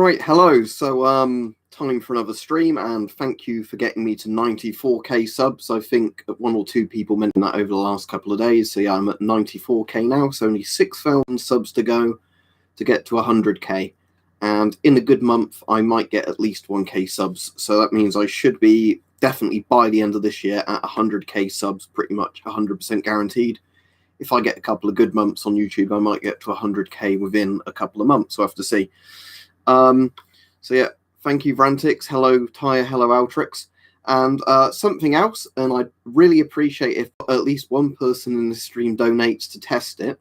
Right, hello. So, time for another stream, and thank you for getting me to 94k subs. I think one or two people mentioned that over the last couple of days. So yeah, I'm at 94k now. So only 6,000 subs to go to get to 100k. And in a good month, I might get at least 1k subs. So that means I should be definitely by the end of this year at 100k subs, pretty much 100% guaranteed. If I get a couple of good months on YouTube, I might get to 100k within a couple of months. We'll have to see. So yeah, thank you, Vrantix. Hello, Tyre. Hello, Altrix. And something else, and I'd really appreciate if at least one person in the stream donates to test it.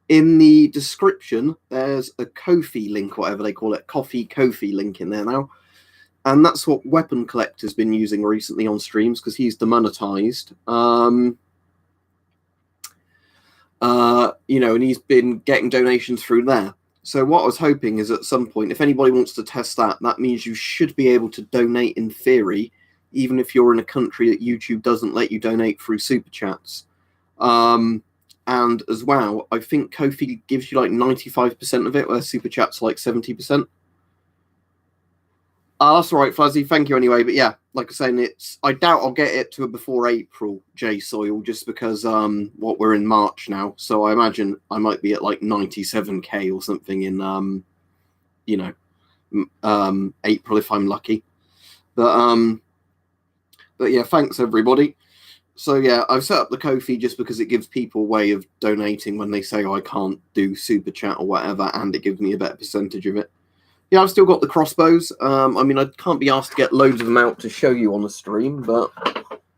In the description, there's a Ko-fi link, whatever they call it, Ko-fi link in there now. And that's what Weapon Collector's been using recently on streams because he's demonetized. You know, and he's been getting donations through there. So what I was hoping is at some point, if anybody wants to test that, that means you should be able to donate in theory, even if you're in a country that YouTube doesn't let you donate through Super Chats. And as well, I think Ko-fi gives you like 95% of it, where Super Chats like 70%. That's all right, Fuzzy. Thank you anyway. But yeah, like I'm saying, I doubt I'll get it to before April, J-Soil, just because we're in March now. So I imagine I might be at like 97k or something in April if I'm lucky. But yeah, thanks everybody. So yeah, I've set up the Ko-fi just because it gives people a way of donating when they say, oh, I can't do Super Chat or whatever, and it gives me a better percentage of it. Yeah, I've still got the crossbows. I mean, I can't be asked to get loads of them out to show you on the stream, but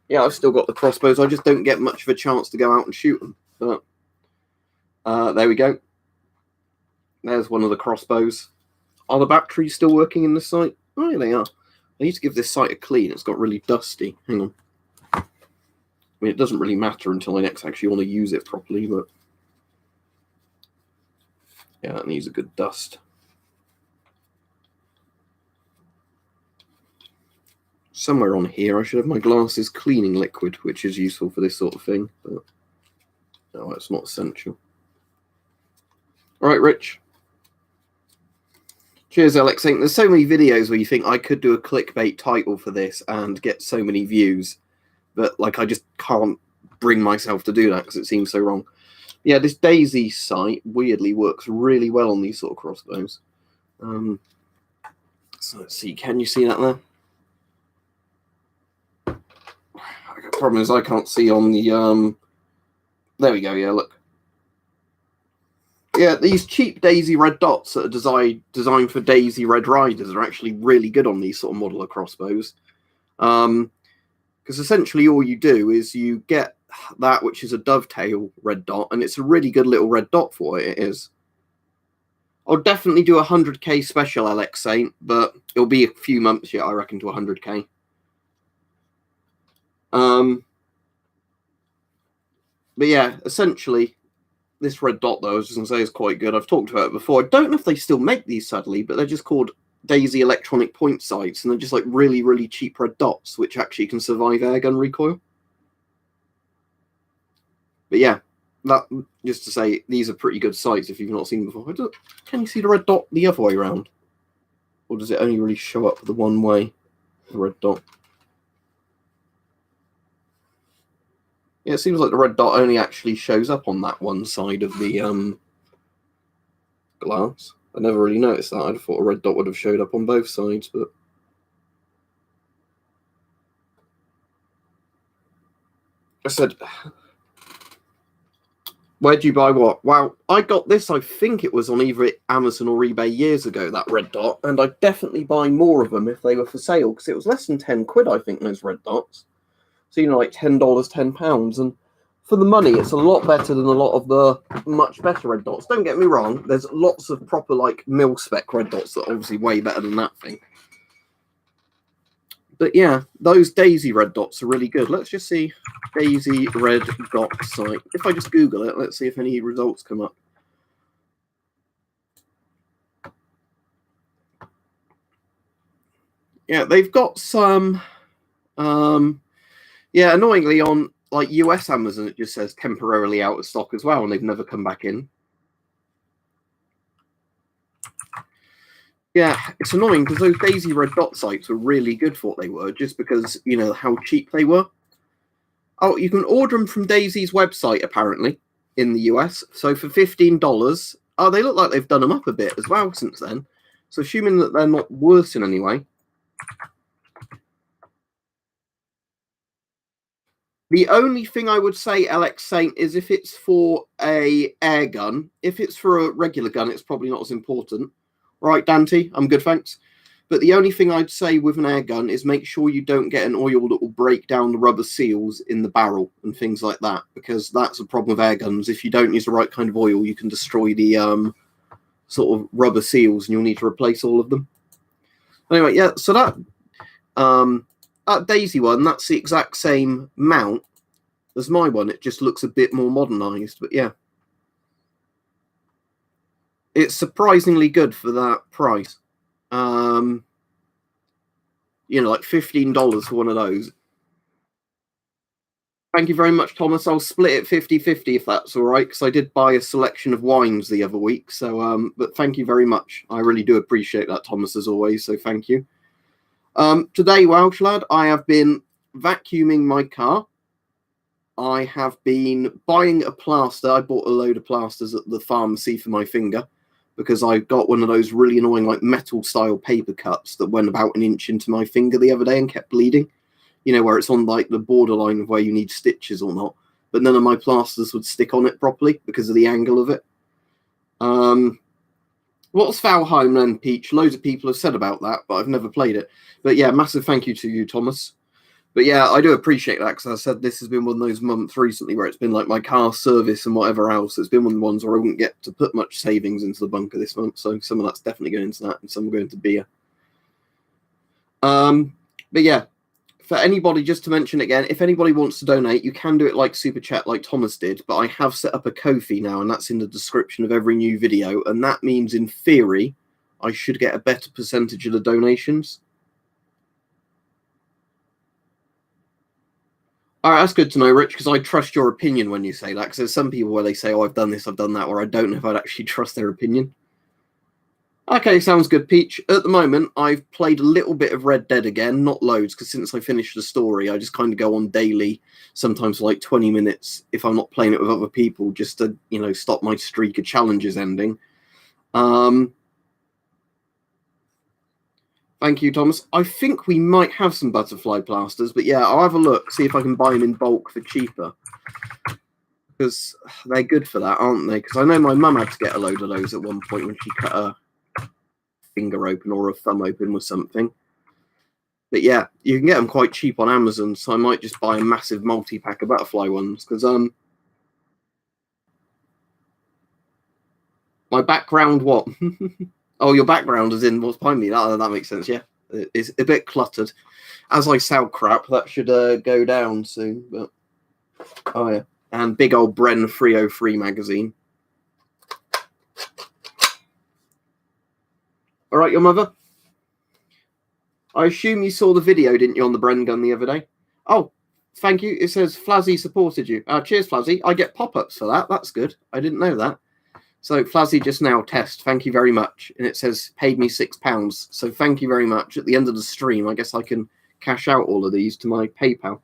yeah, I've still got the crossbows. I just don't get much of a chance to go out and shoot them. But there we go. There's one of the crossbows. Are the batteries still working in the site? Oh, yeah, they are. I need to give this site a clean. It's got really dusty. Hang on. I mean, it doesn't really matter until I next actually want to use it properly, but yeah, that needs a good dust. Somewhere on here, I should have my glasses cleaning liquid, which is useful for this sort of thing, but no, it's not essential. All right, Rich. Cheers, Alex. There's so many videos where you think I could do a clickbait title for this and get so many views, but like I just can't bring myself to do that because it seems so wrong. Yeah, this Daisy site weirdly works really well on these sort of crossbows. So let's see. Can you see that there? The problem is I can't see on the there we go. Yeah, look. Yeah, these cheap Daisy red dots that are designed for Daisy red riders are actually really good on these sort of modeler crossbows. Because essentially all you do is you get that, which is a dovetail red dot, and it's a really good little red dot for what it is. I'll definitely do 100k special, Alex Saint, but it'll be a few months yet, I reckon, to 100k. But yeah, essentially, this red dot, though, I was just going to say, is quite good. I've talked about it before. I don't know if they still make these, sadly, but they're just called Daisy electronic point sights, and they're just like really, really cheap red dots, which actually can survive airgun recoil. But yeah, that just to say, these are pretty good sights if you've not seen them before. Can you see the red dot the other way around? Or does it only really show up the one way, the red dot? Yeah, it seems like the red dot only actually shows up on that one side of the glass. I never really noticed that. I thought a red dot would have showed up on both sides, but I said, where'd you buy what? Wow, I got this, I think it was on either Amazon or eBay years ago, that red dot, and I'd definitely buy more of them if they were for sale, because it was less than 10 quid, I think, those red dots. So, you know, like $10, £10. And for the money, it's a lot better than a lot of the much better red dots. Don't get me wrong. There's lots of proper, like, mil-spec red dots that are obviously way better than that thing. But, yeah, those Daisy red dots are really good. Let's just see Daisy red dot site. If I just Google it, let's see if any results come up. Yeah, they've got some... yeah, annoyingly on like US Amazon, it just says temporarily out of stock as well, and they've never come back in. Yeah, it's annoying because those Daisy Red Dot sights were really good for what they were, just because, you know, how cheap they were. Oh, you can order them from Daisy's website, apparently, in the US. So for $15, oh, they look like they've done them up a bit as well since then. So assuming that they're not worse in any way. The only thing I would say, LX Saint, is if it's for a air gun. If it's for a regular gun, it's probably not as important. Right, Dante? I'm good, thanks. But the only thing I'd say with an air gun is make sure you don't get an oil that will break down the rubber seals in the barrel and things like that, because that's a problem with air guns. If you don't use the right kind of oil, you can destroy the sort of rubber seals, and you'll need to replace all of them. Anyway, yeah, so that Daisy one, that's the exact same mount as my one. It just looks a bit more modernized, but yeah. It's surprisingly good for that price. You know, like $15 for one of those. Thank you very much, Thomas. I'll split it 50-50 if that's all right, because I did buy a selection of wines the other week. So, but thank you very much. I really do appreciate that, Thomas, as always. So thank you. Today, Welsh lad, I have been vacuuming my car. I have been buying a plaster. I bought a load of plasters at the pharmacy for my finger, because I got one of those really annoying, like, metal-style paper cuts that went about an inch into my finger the other day and kept bleeding. You know, where it's on, like, the borderline of where you need stitches or not. But none of my plasters would stick on it properly because of the angle of it. What's Valheim then, Peach? Loads of people have said about that, but I've never played it. But yeah, massive thank you to you, Thomas. But yeah, I do appreciate that, because I said this has been one of those months recently where it's been like my car service and whatever else. It's been one of the ones where I wouldn't get to put much savings into the bunker this month. So some of that's definitely going into that, and some going to beer. But yeah, for anybody, just to mention again, if anybody wants to donate, you can do it like Super Chat, like Thomas did. But I have set up a Ko-fi now, and that's in the description of every new video. And that means, in theory, I should get a better percentage of the donations. All right, that's good to know, Rich, because I trust your opinion when you say that. Because there's some people where they say, oh, I've done this, I've done that, where I don't know if I'd actually trust their opinion. Okay, sounds good, Peach. At the moment, I've played a little bit of Red Dead again, not loads, because since I finished the story, I just kind of go on daily, sometimes for like 20 minutes, if I'm not playing it with other people, just to, you know, stop my streak of challenges ending. Thank you, Thomas. I think we might have some butterfly plasters, but yeah, I'll have a look, see if I can buy them in bulk for cheaper. Because they're good for that, aren't they? Because I know my mum had to get a load of those at one point when she cut her finger open or a thumb open with something. But yeah, you can get them quite cheap on Amazon, so I might just buy a massive multi-pack of butterfly ones, because my background, what? Oh, your background is in what's behind me. That makes sense, yeah. It's a bit cluttered. As I sound crap, that should go down soon. But oh yeah, and big old Bren 303 magazine. All right, your mother. I assume you saw the video, didn't you, on the Bren gun the other day? Oh, thank you. It says Flazzy supported you. Cheers, Flazzy. I get pop-ups for that. That's good. I didn't know that. So Flazzy just now test. Thank you very much. And it says paid me £6. So thank you very much. At the end of the stream, I guess I can cash out all of these to my PayPal.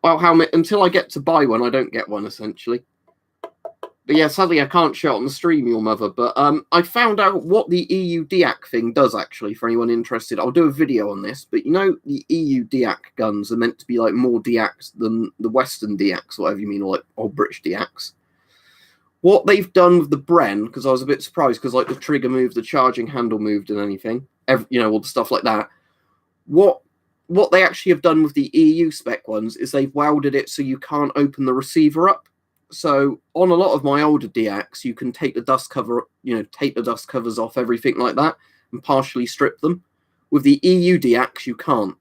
Well, until I get to buy one, I don't get one, essentially. But yeah, sadly, I can't show it on the stream, your mother. But I found out what the EU DAC thing does, actually, for anyone interested. I'll do a video on this. But you know, the EU DAC guns are meant to be like more DACs than the Western DACs, whatever you mean, or like old British DACs. What they've done with the Bren, because I was a bit surprised, because like the trigger moved, the charging handle moved, and anything, you know, all the stuff like that. What they actually have done with the EU spec ones is they've welded it so you can't open the receiver up. So on a lot of my older DACs, you can take the dust cover, you know, take the dust covers off, everything like that, and partially strip them. With the EU DACs, you can't.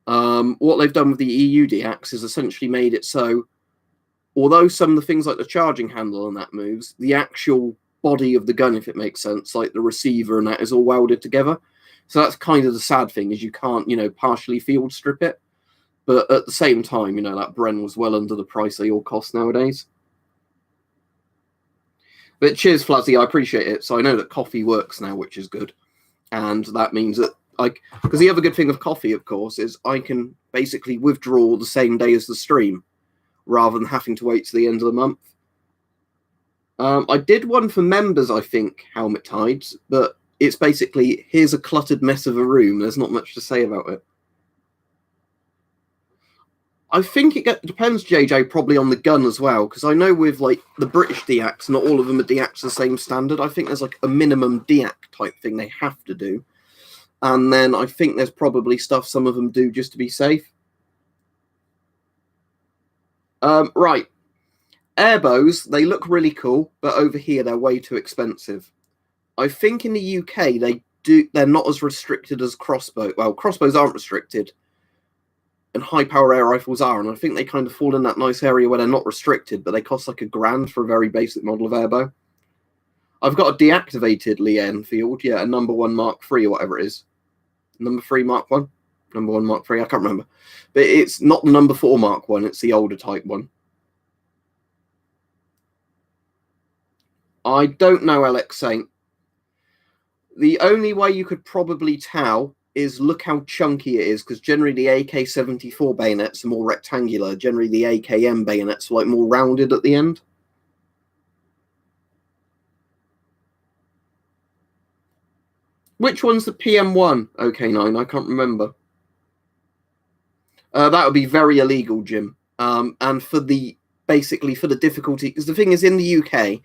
What they've done with the EU DACs is essentially made it so, although some of the things like the charging handle and that moves, the actual body of the gun, if it makes sense, like the receiver and that, is all welded together. So that's kind of the sad thing, is you can't, you know, partially field strip it. But at the same time, you know, that Bren was well under the price they all cost nowadays. But cheers, Flazzy, I appreciate it. So I know that coffee works now, which is good. And that means that, like, because the other good thing of coffee, of course, is I can basically withdraw the same day as the stream rather than having to wait to the end of the month. I did one for members, I think, helmet tides, but it's basically, here's a cluttered mess of a room. There's not much to say about it. I think it depends, JJ, probably on the gun as well, because I know with like the British deacts, not all of them are deacts the same standard. I think there's like a minimum deact type thing they have to do. And then I think there's probably stuff some of them do just to be safe. Right. Airbows, they look really cool, but over here they're way too expensive. I think in the UK they're not as restricted as crossbow. Well, crossbows aren't restricted, and high power air rifles are, and I think they kind of fall in that nice area where they're not restricted, but they cost like $1,000 for a very basic model of airbow. I've got a deactivated Lee Enfield, yeah, a number 1 Mark III or whatever it is. Number 3 Mark 1? Number 1 Mark III, I can't remember. But it's not the number 4 Mark 1, it's the older type one. I don't know, Alex Saint. The only way you could probably tell is look how chunky it is, because generally the AK-74 bayonets are more rectangular. Generally the AKM bayonets are like more rounded at the end. Which one's the PM1? OK9, I can't remember. That would be very illegal, Jim. And for the difficulty, because the thing is, in the UK,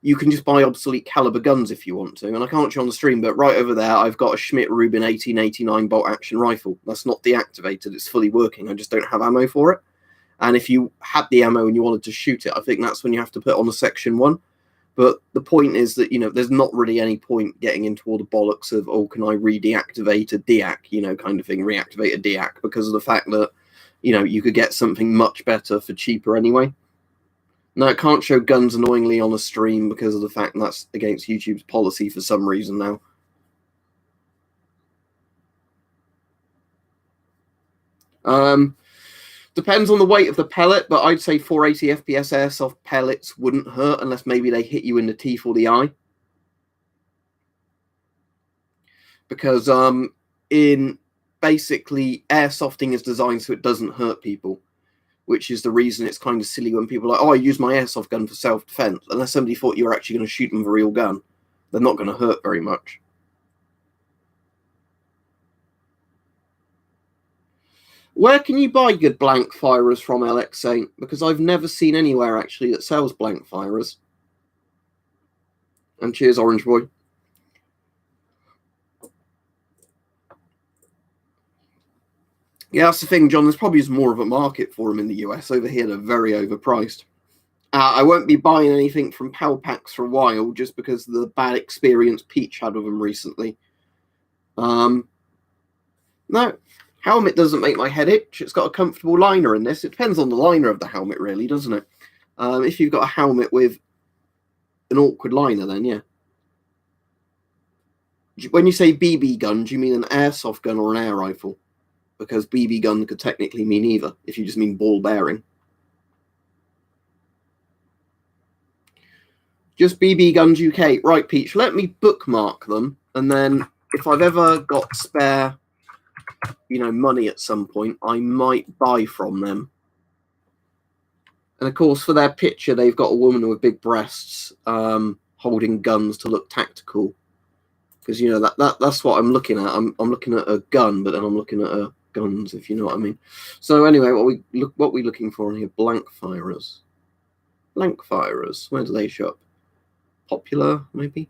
you can just buy obsolete caliber guns if you want to. And I can't show on the stream, but right over there, I've got a Schmidt-Rubin 1889 bolt action rifle. That's not deactivated. It's fully working. I just don't have ammo for it. And if you had the ammo and you wanted to shoot it, I think that's when you have to put on a Section 1. But the point is that, there's not really any point getting into all the bollocks of, oh, can I re-deactivate a deac, kind of thing, reactivate a deac, because of the fact that, you could get something much better for cheaper anyway. No, it can't show guns annoyingly on a stream because of the fact that's against YouTube's policy for some reason now. Depends on the weight of the pellet, but I'd say 480 FPS airsoft pellets wouldn't hurt unless maybe they hit you in the teeth or the eye. Because in basically airsofting is designed so it doesn't hurt people, which is the reason it's kind of silly when people are like, oh, I use my airsoft gun for self-defense. Unless somebody thought you were actually going to shoot them with a real gun, they're not going to hurt very much. Where can you buy good blank firers from, LX Saint? Because I've never seen anywhere actually that sells blank firers. And cheers, Orange Boy. Yeah, that's the thing, John. There's probably more of a market for them in the US. Over here, they're very overpriced. I won't be buying anything from Pal Packs for a while just because of the bad experience Peach had with them recently. No, helmet doesn't make my head itch. It's got a comfortable liner in this. It depends on the liner of the helmet, really, doesn't it? If you've got a helmet with an awkward liner, then yeah. When you say BB gun, do you mean an airsoft gun or an air rifle? Because BB gun could technically mean either, if you just mean ball bearing. Just BB Guns UK. Right, Peach, let me bookmark them, and then if I've ever got spare, money at some point, I might buy from them. And of course, for their picture, they've got a woman with big breasts holding guns to look tactical. Because, that's what I'm looking at. I'm looking at a gun, but then I'm looking at a guns, if you know what I mean. So anyway, what we looking for in here? Blank firers. Blank firers. Where do they show up? Popular, maybe?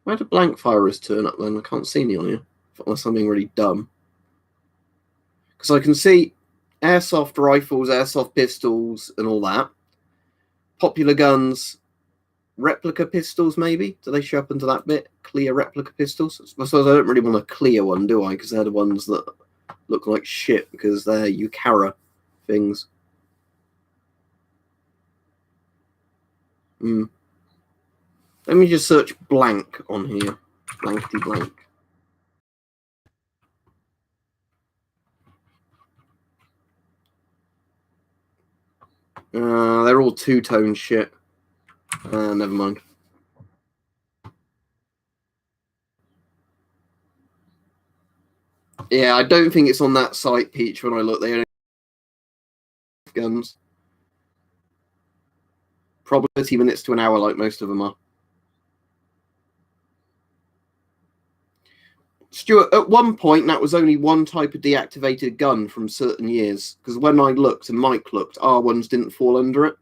Where do blank firers turn up then? I can't see any on here. Unless I'm being really dumb. Because I can see airsoft rifles, airsoft pistols, and all that. Popular guns, replica pistols, maybe? Do they show up into that bit? Clear replica pistols? I suppose I don't really want a clear one, do I? Because they're the ones that look like shit, because they're Ucara things. Let me just search blank on here. Blankety blank. They're all two-tone shit. Never mind. Yeah, I don't think it's on that site, Peach. When I look, they only have guns. Probably 30 minutes to an hour, like most of them are. Stuart, at one point, that was only one type of deactivated gun from certain years. Because when I looked and Mike looked, our ones didn't fall under it.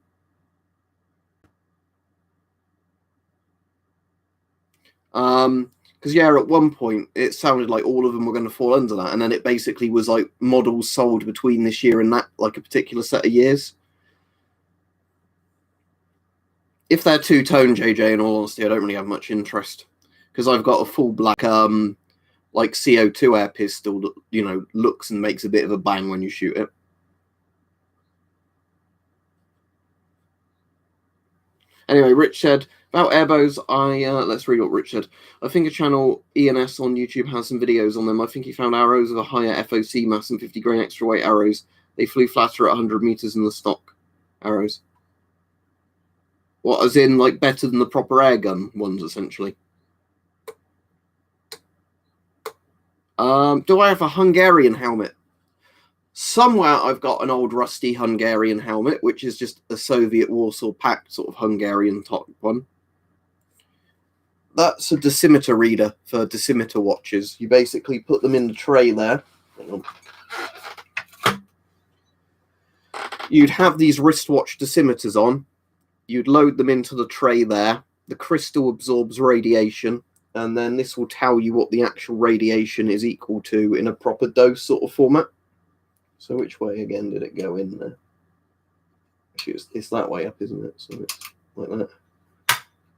Because yeah, at one point it sounded like all of them were going to fall under that, and then it basically was like models sold between this year and that, like a particular set of years. If they're two-tone, JJ, in all honesty, I don't really have much interest, because I've got a full black like CO2 air pistol that, you know, looks and makes a bit of a bang when you shoot it. Anyway, Rich said about Airbows. Let's read what Rich said. I think a channel ENS on YouTube has some videos on them. I think he found arrows of a higher FOC mass and 50 grain extra weight arrows. They flew flatter at 100 meters than the stock arrows. What, as in like better than the proper air gun ones, essentially? Do I have a Hungarian helmet? Somewhere I've got an old rusty Hungarian helmet, which is just a Soviet Warsaw Pact sort of Hungarian top one. That's a decimeter reader for decimeter watches. You basically put them in the tray there. You'd have these wristwatch decimeters on. You'd load them into the tray there. The crystal absorbs radiation, and then this will tell you what the actual radiation is equal to in a proper dose sort of format. So which way again did it go in there? Actually, it's that way up, isn't it? So it's like that.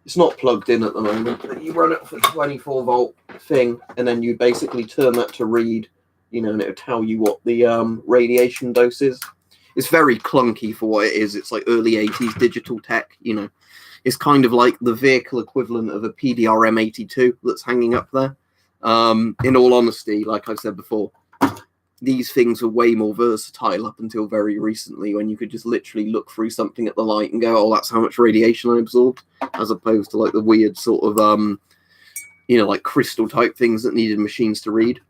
It's not plugged in at the moment, but you run it off a 24 volt thing, and then you basically turn that to read, you know, and it'll tell you what the radiation dose is. It's very clunky for what it is. It's like early 80s digital tech, you know. It's kind of like the vehicle equivalent of a PDR M82 that's hanging up there. In all honesty, like I've said before, these things were way more versatile up until very recently, when you could just literally look through something at the light and go, oh, that's how much radiation I absorbed, as opposed to like the weird sort of, you know, like crystal type things that needed machines to read.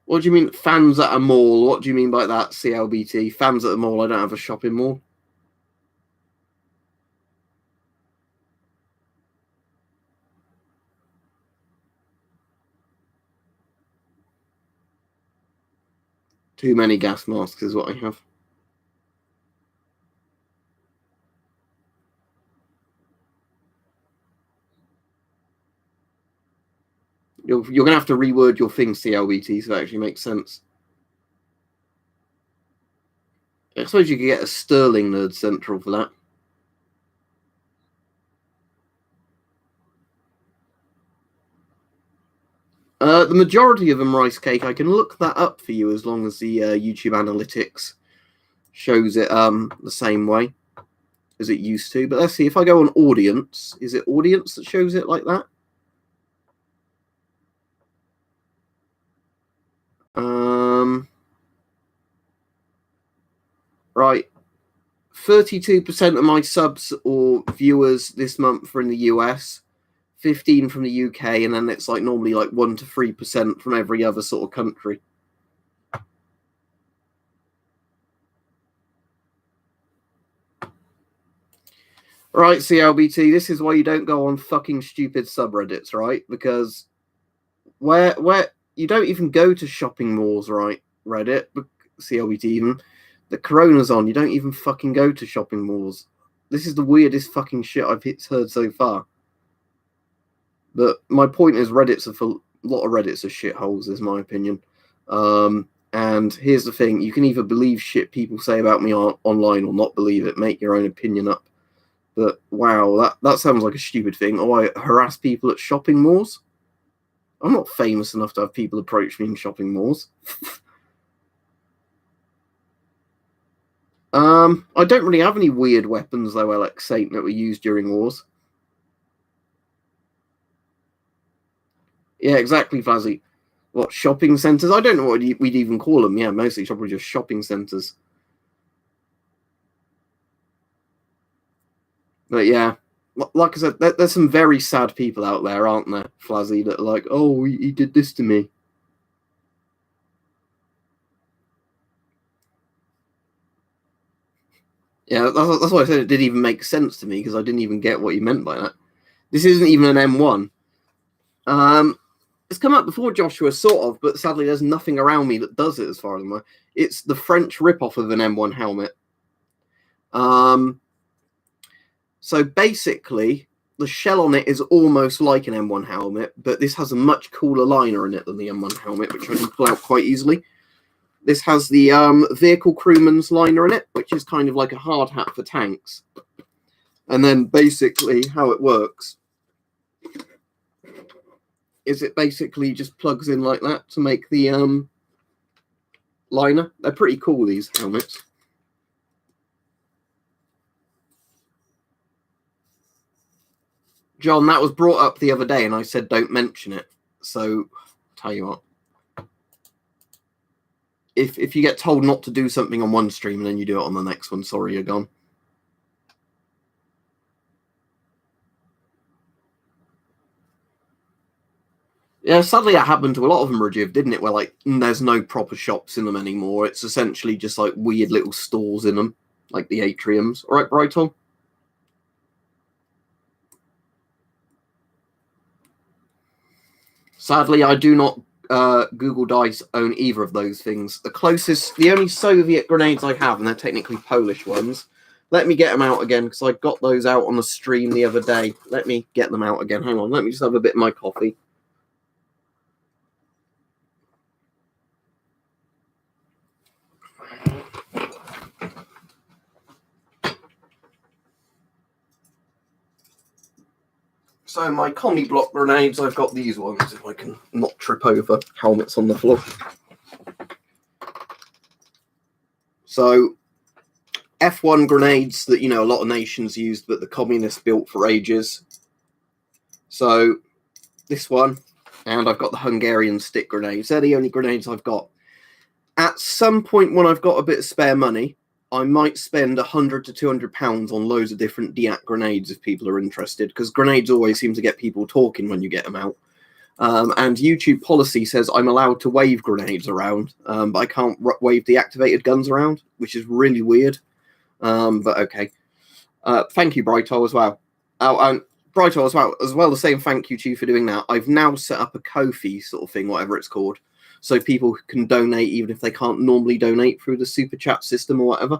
What do you mean, fans at a mall? What do you mean by that, CLBT? Fans at a mall? I don't have a shopping mall. Too many gas masks is what I have. You're going to have to reword your thing, CLBT, so it actually makes sense. I suppose you could get a Sterling Nerd Central for that. The majority of them rice cake. I can look that up for you as long as the YouTube analytics shows it the same way as it used to. But let's see, if I go on audience, is it audience that shows it like that? Right. 32% of my subs or viewers this month are in the US, 15 from the UK, and then it's like normally like 1 to 3% from every other sort of country. Right, CLBT, this is why you don't go on fucking stupid subreddits, right? Because where you don't even go to shopping malls, right? Reddit, CLBT even. The corona's on, you don't even fucking go to shopping malls. This is the weirdest fucking shit I've heard so far. But my point is, Reddit's a lot of Reddits are shitholes, is my opinion. And here's the thing: you can either believe shit people say about me online or not believe it. Make your own opinion up. But wow, that sounds like a stupid thing. Oh, I harass people at shopping malls. I'm not famous enough to have people approach me in shopping malls. I don't really have any weird weapons though, Alex Saint, that were used during wars. Yeah, exactly, Fuzzy. What, shopping centres? I don't know what we'd even call them. Yeah, mostly probably just shopping centres. But yeah, like I said, there's some very sad people out there, aren't there, Flazzy, that are like, oh, he did this to me. Yeah, that's why I said it didn't even make sense to me, because I didn't even get what you meant by that. This isn't even an M1. It's come out before Joshua, sort of, but sadly there's nothing around me that does it as far as I'm aware. It's the French rip-off of an M1 helmet. So basically, the shell on it is almost like an M1 helmet, but this has a much cooler liner in it than the M1 helmet, which I can pull out quite easily. This has the vehicle crewman's liner in it, which is kind of like a hard hat for tanks. And then basically how it works is it basically just plugs in like that to make the liner. They're pretty cool, these helmets. John, that was brought up the other day, and I said don't mention it. So, tell you what. If you get told not to do something on one stream and then you do it on the next one, sorry, you're gone. Yeah, sadly that happened to a lot of them, Rajiv, didn't it? Where, like, there's no proper shops in them anymore. It's essentially just, like, weird little stores in them, like the atriums. All right, Brighton? Sadly, I do not Google Dice own either of those things. The only Soviet grenades I have, and they're technically Polish ones. Let me get them out again, because I got those out on the stream the other day. Let me get them out again. Hang on, let me just have a bit of my coffee. So my commie block grenades, I've got these ones, if I can not trip over helmets on the floor. So F1 grenades that, you know, a lot of nations used, but the communists built for ages. So this one, and I've got the Hungarian stick grenades. They're the only grenades I've got. At some point when I've got a bit of spare money, I might spend £100 to £200 on loads of different deact grenades if people are interested, because grenades always seem to get people talking when you get them out. And YouTube policy says I'm allowed to wave grenades around, but I can't wave deactivated guns around, which is really weird. But okay. Thank you, Brighto, as well. Oh, and Brighto as well. The same thank you to you for doing that. I've now set up a Ko-fi sort of thing, whatever it's called, so people can donate even if they can't normally donate through the super chat system or whatever.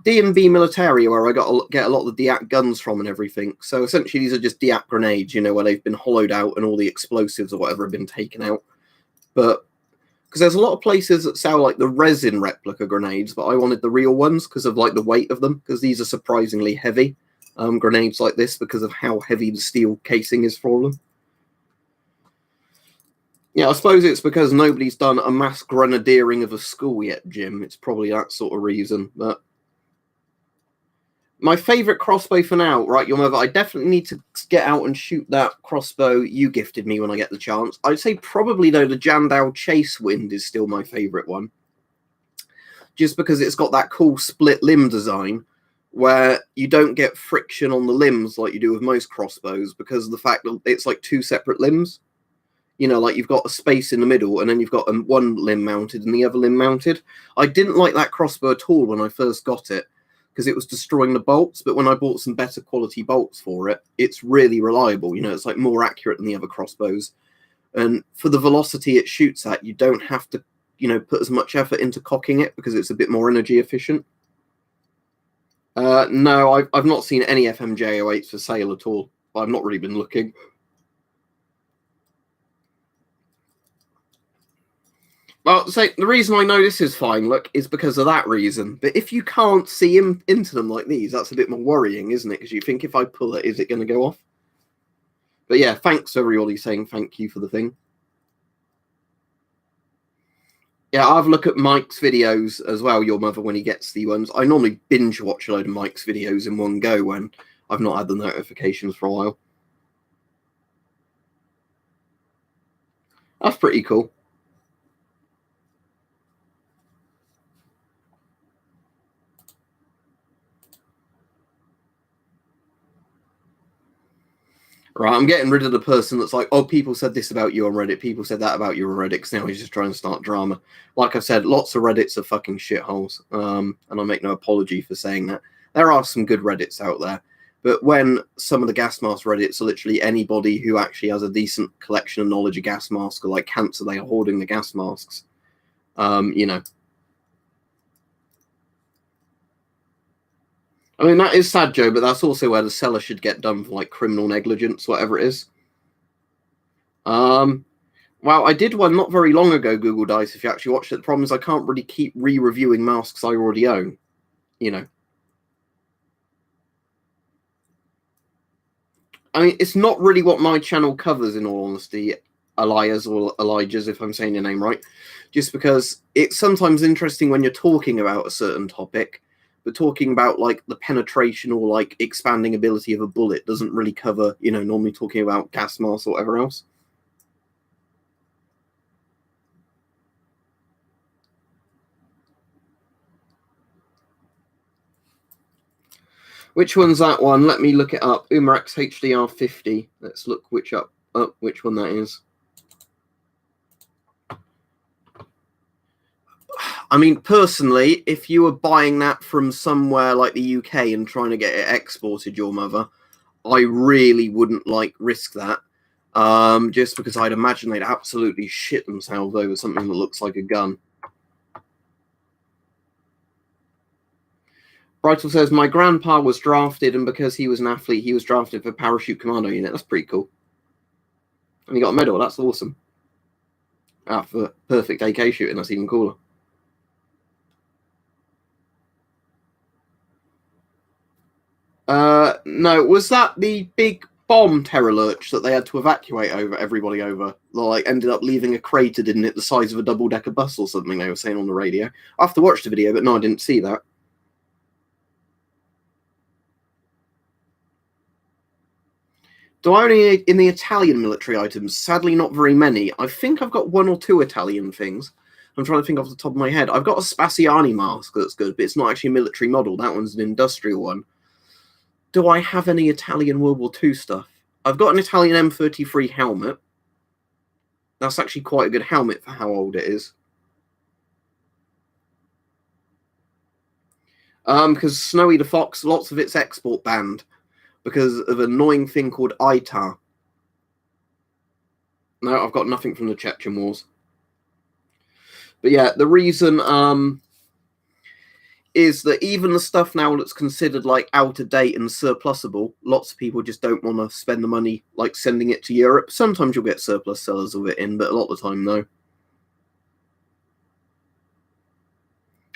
D&B Militaria, where I get a lot of the deact guns from and everything. So essentially, these are just deact grenades, you know, where they've been hollowed out and all the explosives or whatever have been taken out. But because there's a lot of places that sell like the resin replica grenades, but I wanted the real ones because of like the weight of them, because these are surprisingly heavy grenades like this because of how heavy the steel casing is for them. Yeah, I suppose it's because nobody's done a mass grenadiering of a school yet, Jim. It's probably that sort of reason. But my favourite crossbow for now, right, your mother, I definitely need to get out and shoot that crossbow you gifted me when I get the chance. I'd say probably, though, the Jandal Chase Wind is still my favourite one. Just because it's got that cool split limb design where you don't get friction on the limbs like you do with most crossbows because of the fact that it's like two separate limbs. You know, like you've got a space in the middle and then you've got one limb mounted and the other limb mounted. I didn't like that crossbow at all when I first got it because it was destroying the bolts, but when I bought some better quality bolts for it, it's really reliable. You know, it's like more accurate than the other crossbows. And for the velocity it shoots at, you don't have to, you know, put as much effort into cocking it because it's a bit more energy efficient. No, I've not seen any FMJ08s for sale at all. I've not really been looking. Well, so the reason I know this is fine, look, is because of that reason. But if you can't see into them like these, that's a bit more worrying, isn't it? Because you think if I pull it, is it going to go off? But yeah, thanks everybody saying thank you for the thing. Yeah, I've looked at Mike's videos as well, your mother, when he gets the ones. I normally binge watch a load of Mike's videos in one go when I've not had the notifications for a while. That's pretty cool. Right, I'm getting rid of the person that's like, oh, people said this about you on Reddit, people said that about you on Reddit, because now he's just trying to start drama. Like I said, lots of Reddits are fucking shitholes, and I make no apology for saying that. There are some good Reddits out there, but when some of the gas mask Reddits are literally anybody who actually has a decent collection of knowledge of gas masks, or like cancer, they are hoarding the gas masks, you know. I mean, that is sad, Joe, but that's also where the seller should get done for like criminal negligence, whatever it is. Well, I did one not very long ago, Google Dice, if you actually watched it. The problem is I can't really keep re-reviewing masks I already own, you know. I mean, it's not really what my channel covers, in all honesty, Elias or Elijah's, if I'm saying your name right. Just because it's sometimes interesting when you're talking about a certain topic, but talking about, like, the penetration or, like, expanding ability of a bullet doesn't really cover, you know, normally talking about gas masks or whatever else. Which one's that one? Let me look it up. Umarex HDR50. Let's look which one that is. I mean, personally, if you were buying that from somewhere like the UK and trying to get it exported, your mother, I really wouldn't like risk that. Just because I'd imagine they'd absolutely shit themselves over something that looks like a gun. Brightle says, my grandpa was drafted, and because he was an athlete, he was drafted for Parachute Commando unit. That's pretty cool. And he got a medal. That's awesome. For perfect AK shooting, that's even cooler. No, was that the big bomb terror lurch that they had to evacuate everybody over? Like, ended up leaving a crater, didn't it, the size of a double-decker bus or something, they were saying on the radio. I have to watch the video, but no, I didn't see that. Do I only in the Italian military items? Sadly, not very many. I think I've got one or two Italian things. I'm trying to think off the top of my head. I've got a Spaziani mask that's good, but it's not actually a military model. That one's an industrial one. Do I have any Italian World War II stuff? I've got an Italian M33 helmet. That's actually quite a good helmet for how old it is. Because Snowy the Fox, lots of its export banned because of an annoying thing called ITAR. No, I've got nothing from the Chechen Wars. But yeah, the reason is that even the stuff now that's considered like out of date and surplusable, lots of people just don't want to spend the money like sending it to Europe. Sometimes you'll get surplus sellers of it in, but a lot of the time, no.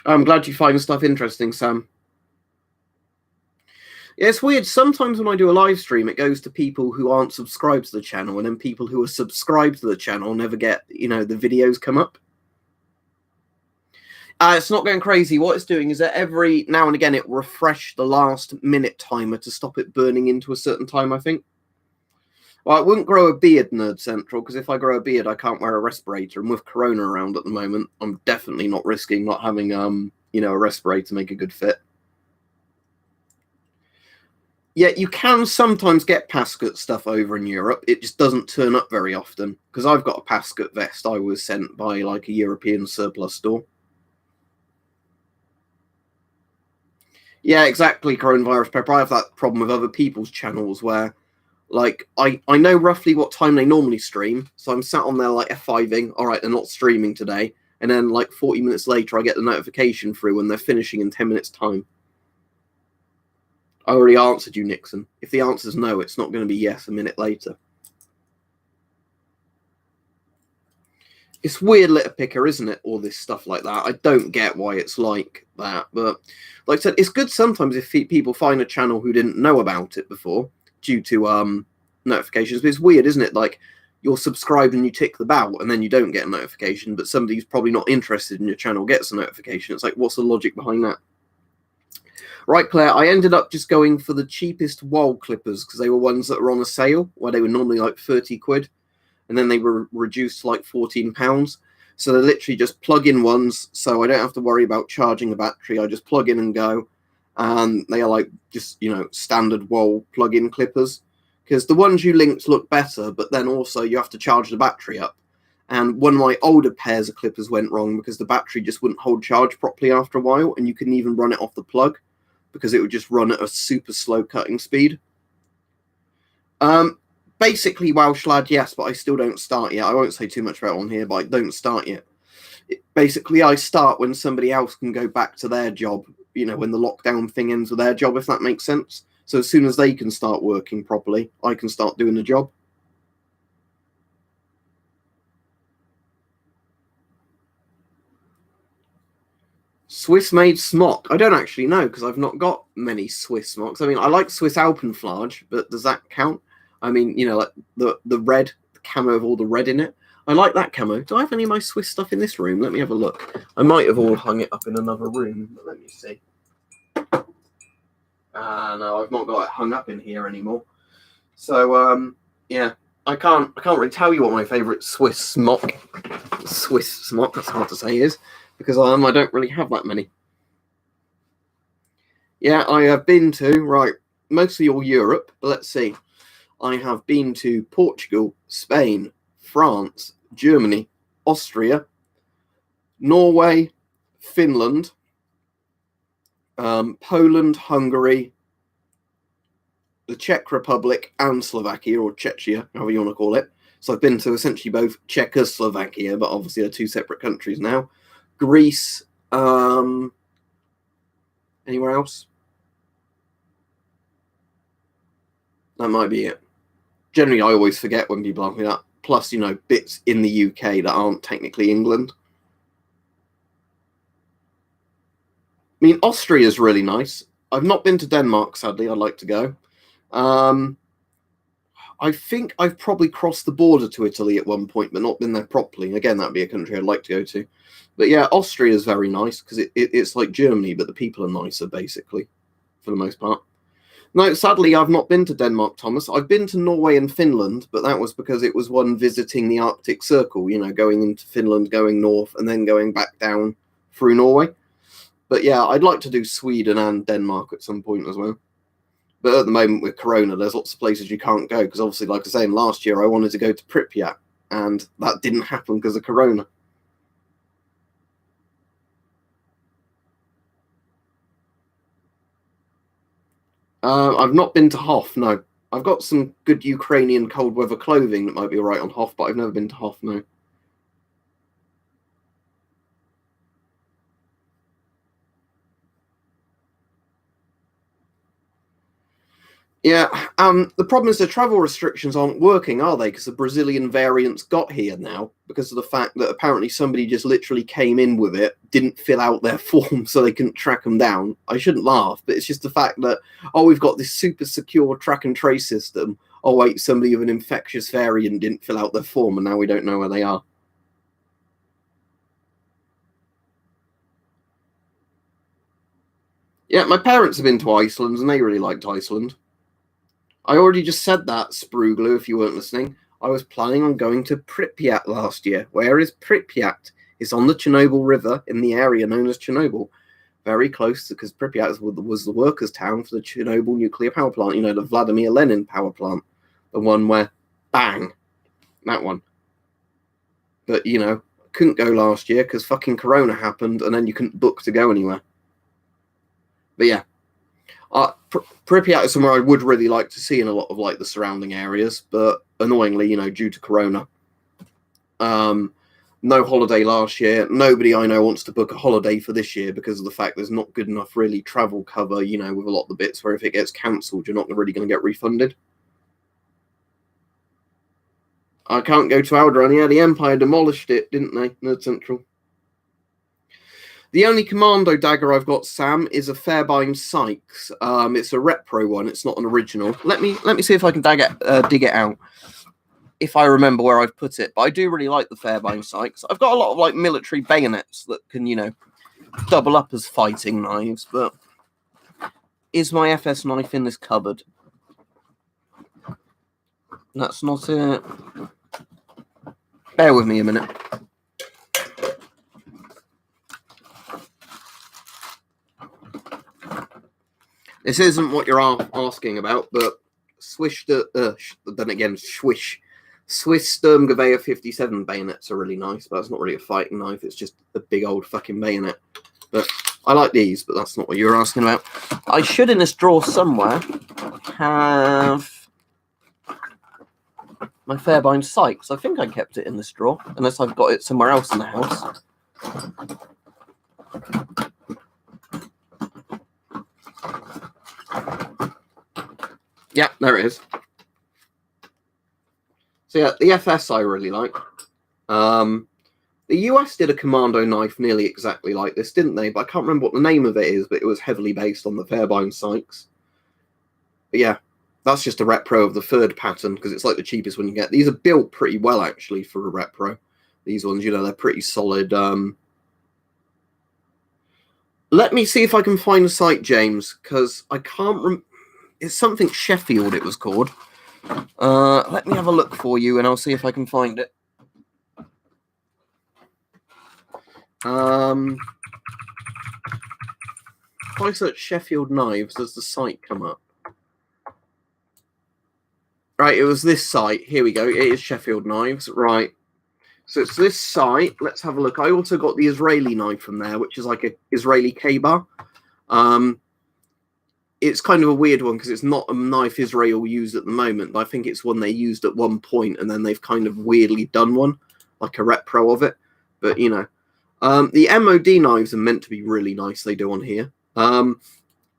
I'm glad you find stuff interesting, Sam. Yeah, it's weird. Sometimes when I do a live stream, it goes to people who aren't subscribed to the channel, and then people who are subscribed to the channel never get, you know, the videos come up. It's not going crazy. What it's doing is that every now and again it refresh the last minute timer to stop it burning into a certain time, I think. Well, I wouldn't grow a beard, Nerd Central, because if I grow a beard, I can't wear a respirator. And with Corona around at the moment, I'm definitely not risking not having, you know, a respirator to make a good fit. Yeah, you can sometimes get Pascut stuff over in Europe. It just doesn't turn up very often. Because I've got a Pascut vest I was sent by, like, a European surplus store. Yeah, exactly, Coronavirus Pepper. I have that problem with other people's channels where, like, I know roughly what time they normally stream, so I'm sat on there, like, F5ing, all right, they're not streaming today, and then, like, 40 minutes later, I get the notification through when they're finishing in 10 minutes' time. I already answered you, Nixon. If the answer's no, it's not going to be yes a minute later. It's weird litter picker, isn't it? All this stuff like that. I don't get why it's like that. But like I said, it's good sometimes if people find a channel who didn't know about it before due to notifications. But it's weird, isn't it? Like you're subscribed and you tick the bell and then you don't get a notification, but somebody who's probably not interested in your channel gets a notification. It's like, what's the logic behind that? Right, Claire, I ended up just going for the cheapest wall clippers because they were ones that were on a sale where they were normally like 30 quid. and then they were reduced to like £14. So they're literally just plug-in ones, so I don't have to worry about charging a battery. I just plug in and go, and they are like just, you know, standard wall plug-in clippers. Because the ones you linked look better, but then also you have to charge the battery up. And one of my older pairs of clippers went wrong because the battery just wouldn't hold charge properly after a while, and you couldn't even run it off the plug because it would just run at a super slow cutting speed. Basically, Welsh lad, yes, but I still don't start yet. I won't say too much about it on here, but I don't start yet. Basically, I start when somebody else can go back to their job, you know, when the lockdown thing ends with their job, if that makes sense. So as soon as they can start working properly, I can start doing the job. Swiss-made smock. I don't actually know because I've not got many Swiss smocks. I mean, I like Swiss Alpenflage, but does that count? I mean, you know, like the red, the camo of all the red in it. I like that camo. Do I have any of my Swiss stuff in this room? Let me have a look. I might have all hung it up in another room, but let me see. No, I've not got it hung up in here anymore. So, yeah, I can't really tell you what my favourite Swiss smock, that's hard to say, is, because I don't really have that many. Yeah, I have been to, right, mostly all Europe, but let's see. I have been to Portugal, Spain, France, Germany, Austria, Norway, Finland, Poland, Hungary, the Czech Republic, and Slovakia, or Czechia, however you want to call it. So I've been to essentially both Czechoslovakia, but obviously they're two separate countries now. Greece, anywhere else? That might be it. Generally, I always forget when people ask me that. Plus, you know, bits in the UK that aren't technically England. I mean, Austria is really nice. I've not been to Denmark, sadly. I'd like to go. I think I've probably crossed the border to Italy at one point, but not been there properly. Again, that'd be a country I'd like to go to. But yeah, Austria is very nice because it's like Germany, but the people are nicer, basically, for the most part. No, sadly, I've not been to Denmark, Thomas. I've been to Norway and Finland, but that was because it was one visiting the Arctic Circle, you know, going into Finland, going north, and then going back down through Norway. But yeah, I'd like to do Sweden and Denmark at some point as well. But at the moment with Corona, there's lots of places you can't go because obviously, like I was saying, last year I wanted to go to Pripyat, and that didn't happen because of Corona. I've not been to Hof, no. I've got some good Ukrainian cold weather clothing that might be all right on Hof, but I've never been to Hof, no. Yeah, the problem is the travel restrictions aren't working, are they? Because the Brazilian variants got here now because of the fact that apparently somebody just literally came in with it, didn't fill out their form so they couldn't track them down. I shouldn't laugh, but it's just the fact that, oh, we've got this super secure track and trace system. Oh, wait, somebody with an infectious variant didn't fill out their form and now we don't know where they are. Yeah, my parents have been to Iceland and they really liked Iceland. I already just said that, Spruglu, if you weren't listening. I was planning on going to Pripyat last year. Where is Pripyat? It's on the Chernobyl River in the area known as Chernobyl. Very close, because Pripyat was the workers' town for the Chernobyl nuclear power plant. You know, the Vladimir Lenin power plant. The one where, bang, that one. But, you know, couldn't go last year because fucking Corona happened and then you couldn't book to go anywhere. But yeah. Pripyat is somewhere I would really like to see in a lot of like the surrounding areas, but annoyingly, you know, due to Corona, no holiday last year. Nobody I know wants to book a holiday for this year because of the fact there's not good enough really travel cover, you know, with a lot of the bits where if it gets cancelled, you're not really going to get refunded. I can't go to Alderaan. Yeah, the Empire demolished it, didn't they? Nerd Central. The only Commando dagger I've got, Sam, is a Fairbairn Sykes. It's a repro one. It's not an original. Let me see if I can dig it out. If I remember where I've put it. But I do really like the Fairbairn Sykes. I've got a lot of like military bayonets that can, you know, double up as fighting knives. But is my FS knife in this cupboard? That's not it. Bear with me a minute. This isn't what you're asking about, but Swiss Sturmgewehr 57 bayonets are really nice, but it's not really a fighting knife. It's just a big old fucking bayonet. But I like these, but that's not what you were asking about. I should, in this drawer somewhere, have my Fairbairn Sykes. I think I kept it in this drawer, unless I've got it somewhere else in the house. Yeah, there it is. So yeah, the FS I really like. The US did a Commando knife nearly exactly like this, didn't they? But I can't remember what the name of it is, but it was heavily based on the Fairbairn Sykes. But yeah, that's just a repro of the third pattern, because it's like the cheapest one you get. These are built pretty well, actually, for a repro. These ones, you know, they're pretty solid. Let me see if I can find the site, James, because I can't remember. It's something Sheffield, it was called. Let me have a look for you, and I'll see if I can find it. If I search Sheffield knives, does the site come up? Right, it was this site. Here we go. It is Sheffield knives. Right. So it's this site. Let's have a look. I also got the Israeli knife from there, which is like an Israeli K-bar. It's kind of a weird one because it's not a knife Israel use at the moment. I think it's one they used at one point, and then they've kind of weirdly done one, like a repro of it. But, you know. The MOD knives are meant to be really nice, they do on here. But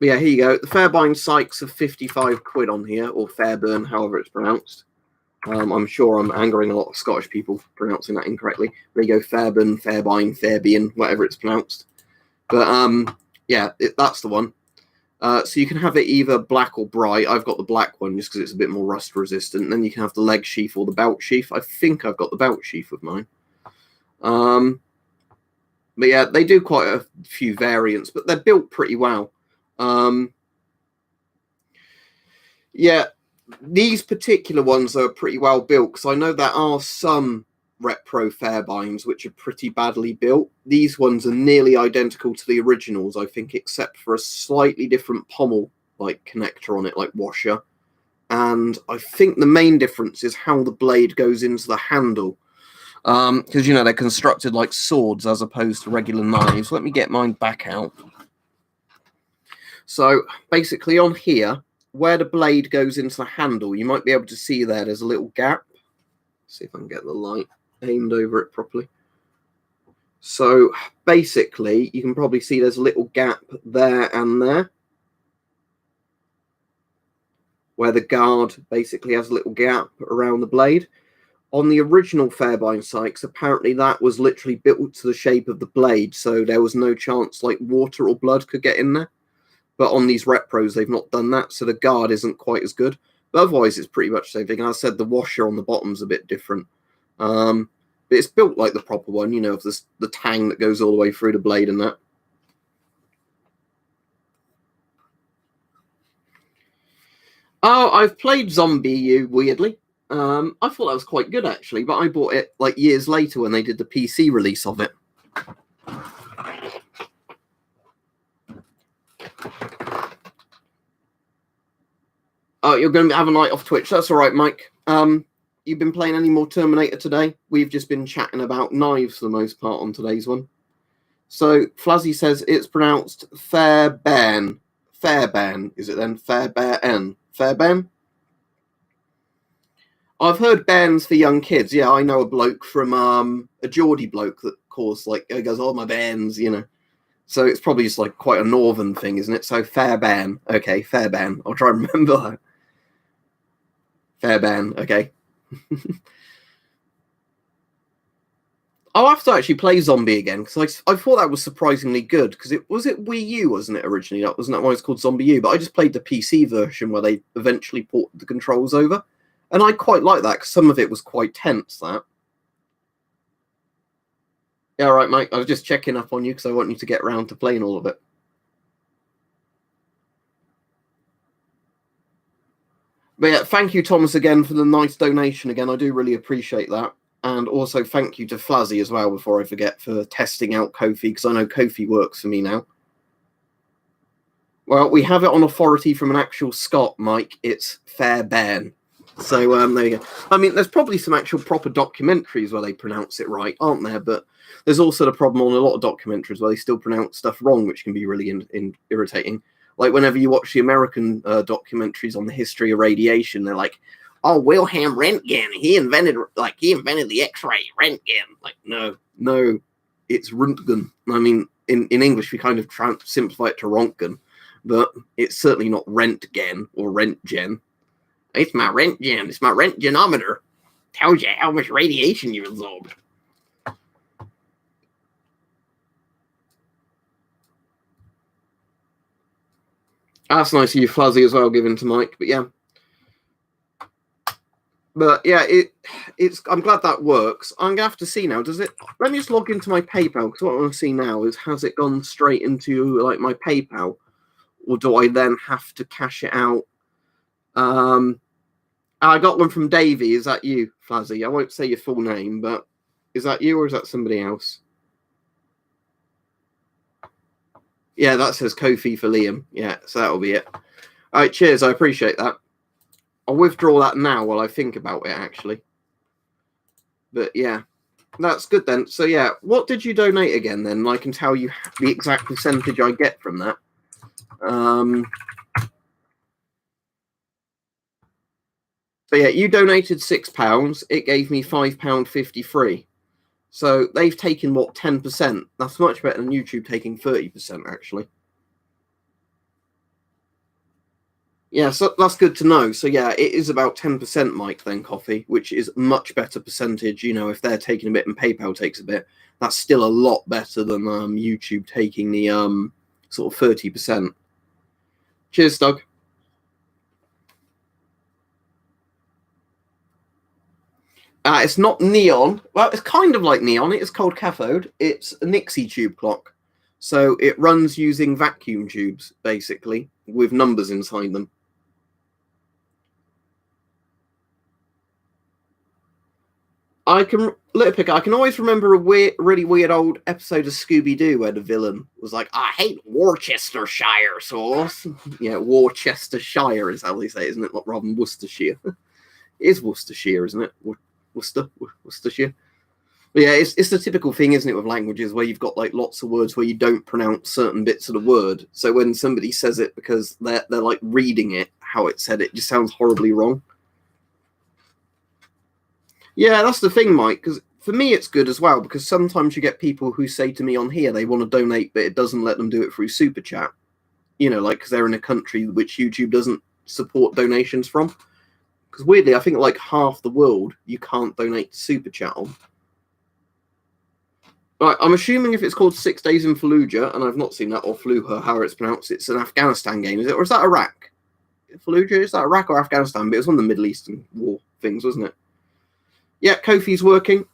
yeah, here you go. The Fairbairn Sykes are 55 quid on here, or Fairburn, however it's pronounced. I'm sure I'm angering a lot of Scottish people for pronouncing that incorrectly. There you go, Fairburn, Fairbairn, Fairbairn, whatever it's pronounced. But yeah, that's the one. So you can have it either black or bright. I've got the black one just because it's a bit more rust resistant. And then you can have the leg sheath or the belt sheath. I think I've got the belt sheath of mine. But yeah, they do quite a few variants, but they're built pretty well. Yeah, these particular ones are pretty well built, because I know there are some repro Fairbairns which are pretty badly built. These ones are nearly identical to the originals, I think, except for a slightly different pommel like connector on it, like washer. And I think the main difference is how the blade goes into the handle. Because, you know, they're constructed like swords as opposed to regular knives. Let me get mine back out. So basically on here, where the blade goes into the handle, you might be able to see there's a little gap. See if I can get the light aimed over it properly. So basically, you can probably see there's a little gap there and there, where the guard basically has a little gap around the blade. On the original Fairbairn Sykes, apparently that was literally built to the shape of the blade, so there was no chance like water or blood could get in there. But on these repros, they've not done that, so the guard isn't quite as good. But otherwise, it's pretty much the same thing. As I said, the washer on the bottom's a bit different. But it's built like the proper one, you know, of the tang that goes all the way through the blade and that. Oh, I've played Zombie U, weirdly. I thought that was quite good, actually, but I bought it like years later when they did the PC release of it. Oh, you're going to have a night off Twitch. That's all right, Mike. You've been playing any more Terminator today? We've just been chatting about knives for the most part on today's one. So Flazzy says it's pronounced Fairbairn. Fairbairn, is it then? Fairbairn. Fairbairn? I've heard bands for young kids. Yeah, I know a bloke from a Geordie bloke that calls goes, "Oh, my bands," you know. So it's probably just like quite a northern thing, isn't it? So Fairbairn. Okay, Fairbairn. I'll try and remember that. Fairbairn. Okay. I'll have to actually play Zombie again, because I thought that was surprisingly good, because it was Wii U, wasn't it, originally? Wasn't that why it's called Zombie U? But I just played the PC version where they eventually ported the controls over. And I quite like that, because some of it was quite tense, that. Yeah, all right, mate. I was just checking up on you, because I want you to get around to playing all of it. But yeah, thank you, Thomas, again, for the nice donation again. I do really appreciate that. And also thank you to Flazzy as well, before I forget, for testing out Kofi, because I know Kofi works for me now. Well, we have it on authority from an actual Scot, Mike. It's Fairbairn. So there you go. I mean, there's probably some actual proper documentaries where they pronounce it right, aren't there? But there's also the problem on a lot of documentaries where they still pronounce stuff wrong, which can be really irritating. Like whenever you watch the American documentaries on the history of radiation, they're like, "Oh, Wilhelm Röntgen, he invented the X-ray, Röntgen." Like, no, it's Röntgen. I mean, in English we kind of simplify it to Rontgen, but it's certainly not Rentgen or Rentgen. It's my Rentgen. It's my Rentgenometer. Tells you how much radiation you absorbed. That's nice of you, Fuzzy, as well, given to Mike. But yeah. But yeah, it's. I'm glad that works. I'm gonna have to see now. Does it? Let me just log into my PayPal, because what I want to see now is, has it gone straight into like my PayPal, or do I then have to cash it out? I got one from Davey. Is that you, Fuzzy? I won't say your full name, but is that you or is that somebody else? Yeah, that says Kofi for Liam. Yeah, so that'll be it. All right, cheers. I appreciate that. I'll withdraw that now while I think about it, actually. But yeah, that's good then. So yeah, what did you donate again then? I can tell you the exact percentage I get from that. So yeah, you donated £6. It gave me £5.53. So they've taken, what, 10%? That's much better than YouTube taking 30%, actually. Yeah, so that's good to know. So yeah, it is about 10%, Mike, then, Coffee, which is a much better percentage. You know, if they're taking a bit and PayPal takes a bit, that's still a lot better than YouTube taking the sort of 30%. Cheers, Doug. It's not neon. Well, it's kind of like neon. It is cold cathode. It's a Nixie tube clock. So it runs using vacuum tubes, basically, with numbers inside them. I can always remember a really weird old episode of Scooby-Doo where the villain was like, "I hate Worcestershire sauce." Yeah, Worcestershire is how they say it, isn't it? Not rather than Worcestershire. It is Worcestershire, isn't it? Worcestershire. But yeah, it's the typical thing, isn't it, with languages where you've got like lots of words where you don't pronounce certain bits of the word. So when somebody says it because they're like reading it how it said, it just sounds horribly wrong. Yeah, that's the thing, Mike, because for me it's good as well, because sometimes you get people who say to me on here they want to donate, but it doesn't let them do it through Super Chat. You know, like, because they're in a country which YouTube doesn't support donations from. Because weirdly, I think like half the world you can't donate to Super Chat on. Right, I'm assuming if it's called 6 Days in Fallujah, and I've not seen that, or Fallujah, how it's pronounced, it's an Afghanistan game, is it? Or is that Iraq? Fallujah, is that Iraq or Afghanistan? But it was one of the Middle Eastern war things, wasn't it? Yeah, Kofi's working.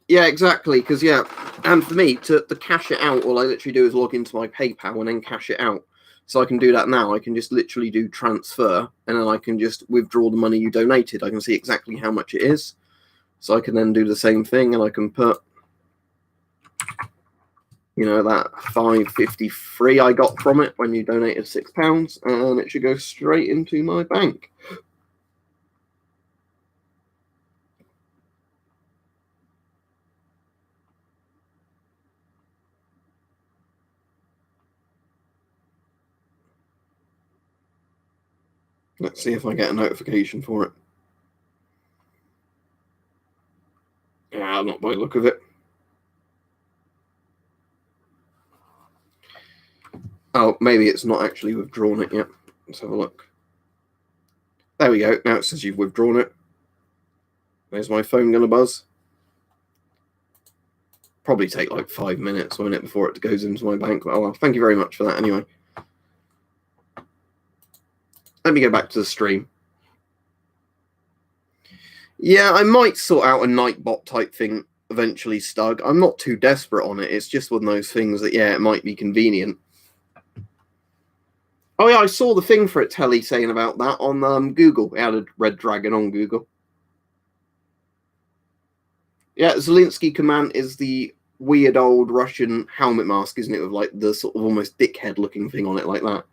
Yeah, exactly. Because, yeah, and for me, to cash it out, all I literally do is log into my PayPal and then cash it out. So I can do that now. I can just literally do transfer, and then I can just withdraw the money you donated. I can see exactly how much it is. So I can then do the same thing, and I can put, you know, that $5.53 I got from it when you donated £6, and it should go straight into my bank. Let's see if I get a notification for it. Yeah, not by the look of it. Oh, maybe it's not actually withdrawn it yet. Let's have a look. There we go. Now it says you've withdrawn it. There's my phone going to buzz. Probably take like 5 minutes, won't it, before it goes into my bank. Oh, well, thank you very much for that anyway. Let me go back to the stream. Yeah, I might sort out a Nightbot type thing eventually, Stug. I'm not too desperate on it. It's just one of those things that, yeah, it might be convenient. Oh, yeah, I saw the thing for it, Telly, saying about that on Google. It had a red dragon on Google. Yeah, Zelensky Command is the weird old Russian helmet mask, isn't it? With like the sort of almost dickhead looking thing on it like that.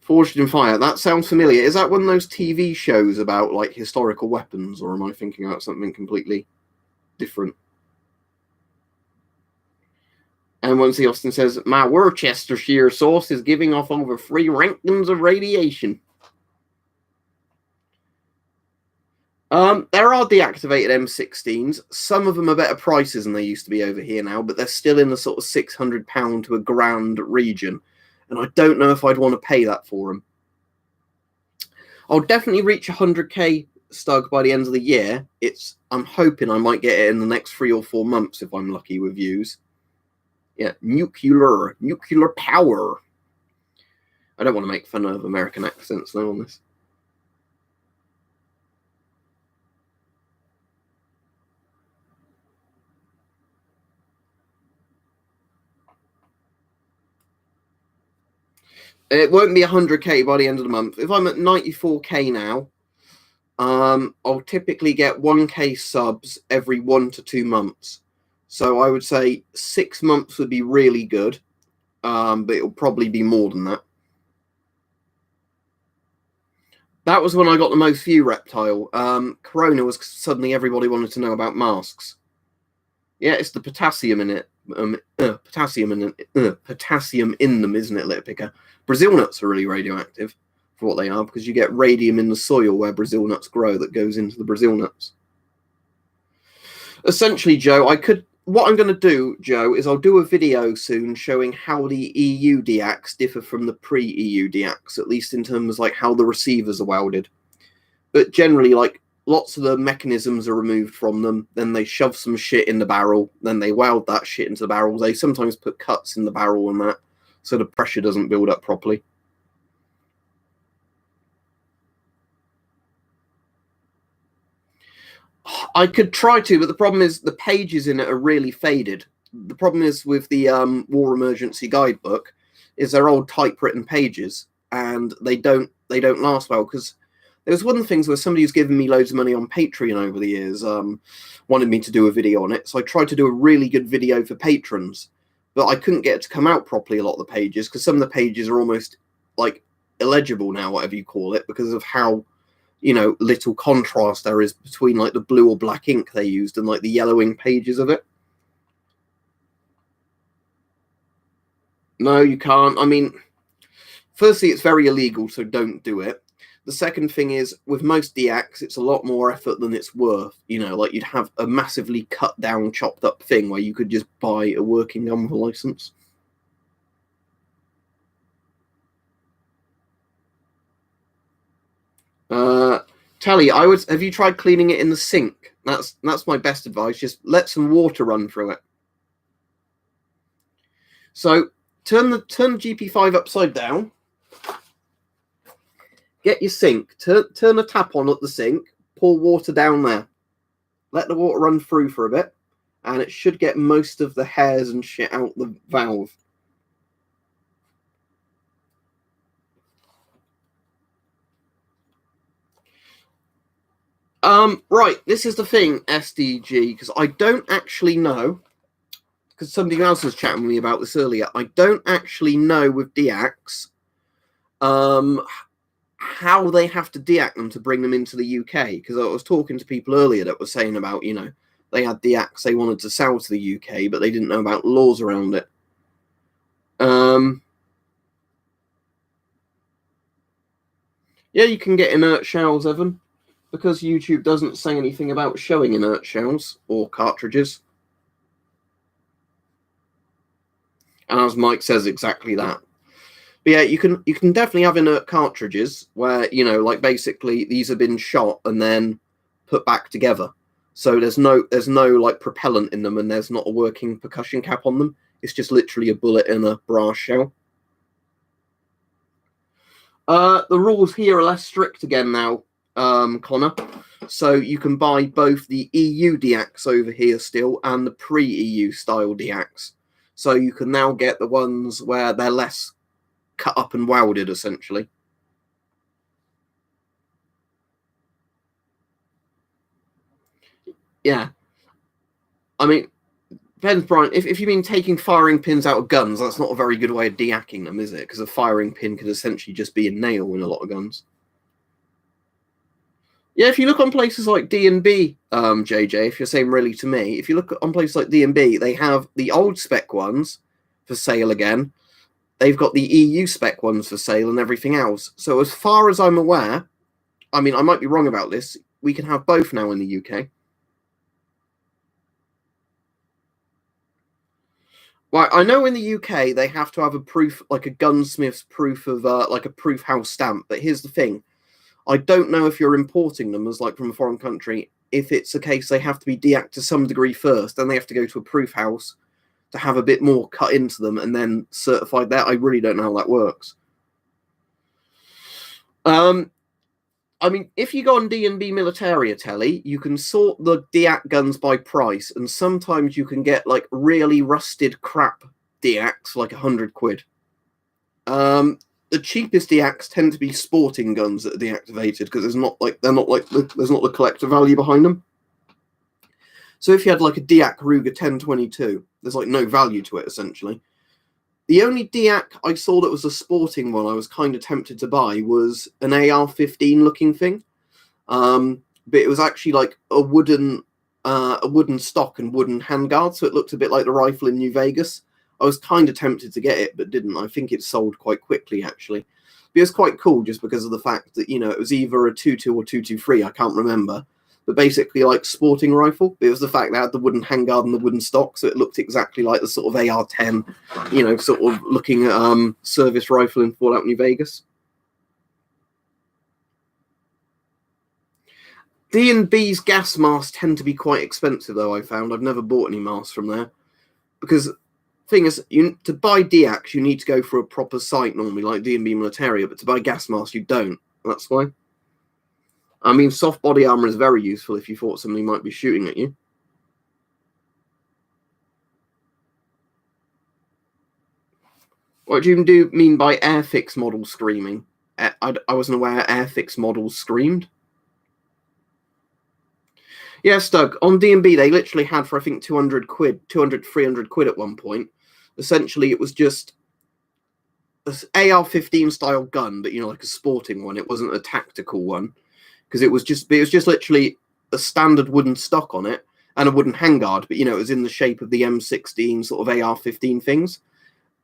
Forged in Fire. That sounds familiar. Is that one of those TV shows about like historical weapons, or am I thinking about something completely different? And once the Austin says, my Worcestershire sauce is giving off over 3 Ranktons of radiation. There are deactivated M16s. Some of them are better prices than they used to be over here now, but they're still in the sort of £600 to £1,000 region. And I don't know if I'd want to pay that for them. I'll definitely reach 100k Stug by the end of the year. I'm hoping I might get it in the next 3 or 4 months if I'm lucky with views. Yeah, nuclear power. I don't want to make fun of American accents though on this. It won't be 100k by the end of the month. If I'm at 94k now, I'll typically get 1k subs every 1 to 2 months. So I would say 6 months would be really good, but it'll probably be more than that. That was when I got the most view, Reptile. Corona was suddenly everybody wanted to know about masks. Yeah, it's the potassium in it. Potassium in them, isn't it, Litpicker? Brazil nuts are really radioactive for what they are, because you get radium in the soil where Brazil nuts grow that goes into the Brazil nuts. Essentially, Joe, what I'm going to do, Joe, is I'll do a video soon showing how the EU deacts differ from the pre-EU deacts, at least in terms like how the receivers are welded. But generally, like, lots of the mechanisms are removed from them, then they shove some shit in the barrel, then they weld that shit into the barrel. They sometimes put cuts in the barrel and that, so the pressure doesn't build up properly. I could try to, but the problem is the pages in it are really faded. The problem is with the War Emergency Guidebook is they're old typewritten pages, and they don't last well, because there was one of the things where somebody who's given me loads of money on Patreon over the years wanted me to do a video on it. So I tried to do a really good video for patrons, but I couldn't get it to come out properly, a lot of the pages, because some of the pages are almost like illegible now, whatever you call it, because of how, you know, little contrast there is between like the blue or black ink they used and like the yellowing pages of it. No, you can't. I mean, firstly, it's very illegal, so don't do it. The second thing is, with most deacts, it's a lot more effort than it's worth. You know, like you'd have a massively cut down, chopped up thing where you could just buy a working gun with a license. Tally, have you tried cleaning it in the sink? That's my best advice. Just let some water run through it. So turn the GP5 upside down. Get your sink. Turn the tap on at the sink. Pour water down there. Let the water run through for a bit, and it should get most of the hairs and shit out the valve. Right, this is the thing, SDG, because I don't actually know, because somebody else was chatting with me about this earlier, I don't actually know with deacts how they have to deact them to bring them into the UK, because I was talking to people earlier that were saying about, you know, they had deacts they wanted to sell to the UK, but they didn't know about laws around it. Yeah, you can get inert shells, Evan, because YouTube doesn't say anything about showing inert shells or cartridges. And as Mike says, exactly that. But yeah, you can definitely have inert cartridges where, you know, like basically these have been shot and then put back together. So there's no like propellant in them, and there's not a working percussion cap on them. It's just literally a bullet in a brass shell. The rules here are less strict again now, Connor. So you can buy both the EU deacts over here still and the pre-EU style deacts. So you can now get the ones where they're less cut up and welded, essentially. Yeah. I mean, depends, Brian. If you mean taking firing pins out of guns, that's not a very good way of deacking them, is it? Because a firing pin could essentially just be a nail in a lot of guns. Yeah, if you look on places like D&B, JJ, if you're saying really to me, if you look on places like D&B, they have the old spec ones for sale again. They've got the EU spec ones for sale and everything else. So as far as I'm aware, I mean, I might be wrong about this, we can have both now in the UK. Well, I know in the UK they have to have a proof, like a gunsmith's proof of, like a proof house stamp. But here's the thing: I don't know if you're importing them as like from a foreign country. If it's a case they have to be deact to some degree first, then they have to go to a proof house to have a bit more cut into them and then certified that. I really don't know how that works. I mean, if you go on D&B Militaria Telly, you can sort the deact guns by price, and sometimes you can get like really rusted crap deacts for like £100. The cheapest deacts tend to be sporting guns that are deactivated because there's not like there's not the collector value behind them. So if you had like a Deac Ruger 1022, there's like no value to it essentially. The only Deac I saw that was a sporting one I was kind of tempted to buy was an AR-15 looking thing, but it was actually like a wooden stock and wooden handguard, so it looked a bit like the rifle in New Vegas. I was kind of tempted to get it, but didn't. I think it sold quite quickly actually. But it was quite cool just because of the fact that, you know, it was either a 2.2 or 2.23, I can't remember. But basically like sporting rifle. It was the fact that it had the wooden handguard and the wooden stock, so it looked exactly like the sort of AR-10, you know, sort of looking at service rifle in Fallout New Vegas. D&B's gas masks tend to be quite expensive, though, I found. I've never bought any masks from there. Because thing is, to buy deacts, you need to go for a proper site normally, like D&B Militaria, but to buy gas masks, you don't. That's why. I mean, soft body armor is very useful if you thought somebody might be shooting at you. What do you mean by Airfix models screaming? I wasn't aware Airfix models screamed. Yes, Doug, on D&B, they literally had for, I think, 200 quid, 200, 300 quid at one point. Essentially, it was just an AR-15 style gun, but, you know, like a sporting one. It wasn't a tactical one. Because it was just literally a standard wooden stock on it and a wooden handguard, but, you know, it was in the shape of the M16 sort of AR-15 things.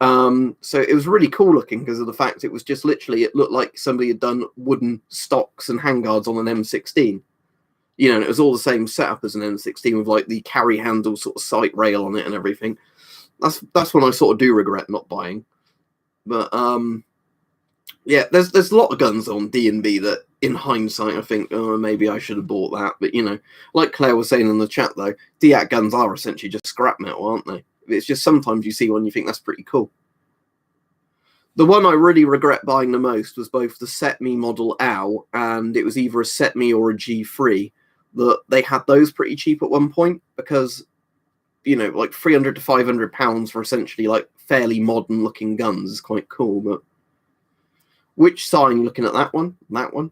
So it was really cool looking because of the fact it was just literally, it looked like somebody had done wooden stocks and handguards on an M16. You know, and it was all the same setup as an M16 with like the carry handle sort of sight rail on it and everything. That's when I sort of do regret not buying. But yeah, there's a lot of guns on D&B that, in hindsight, I think, oh, maybe I should have bought that. But, you know, like Claire was saying in the chat, though, Deac guns are essentially just scrap metal, aren't they? It's just sometimes you see one and you think that's pretty cool. The one I really regret buying the most was both the Setme Model OW and it was either a Setme or a G3. That they had those pretty cheap at one point because, you know, like £300 to £500 for essentially like fairly modern looking guns is quite cool. But which sign? Looking at that one? That one?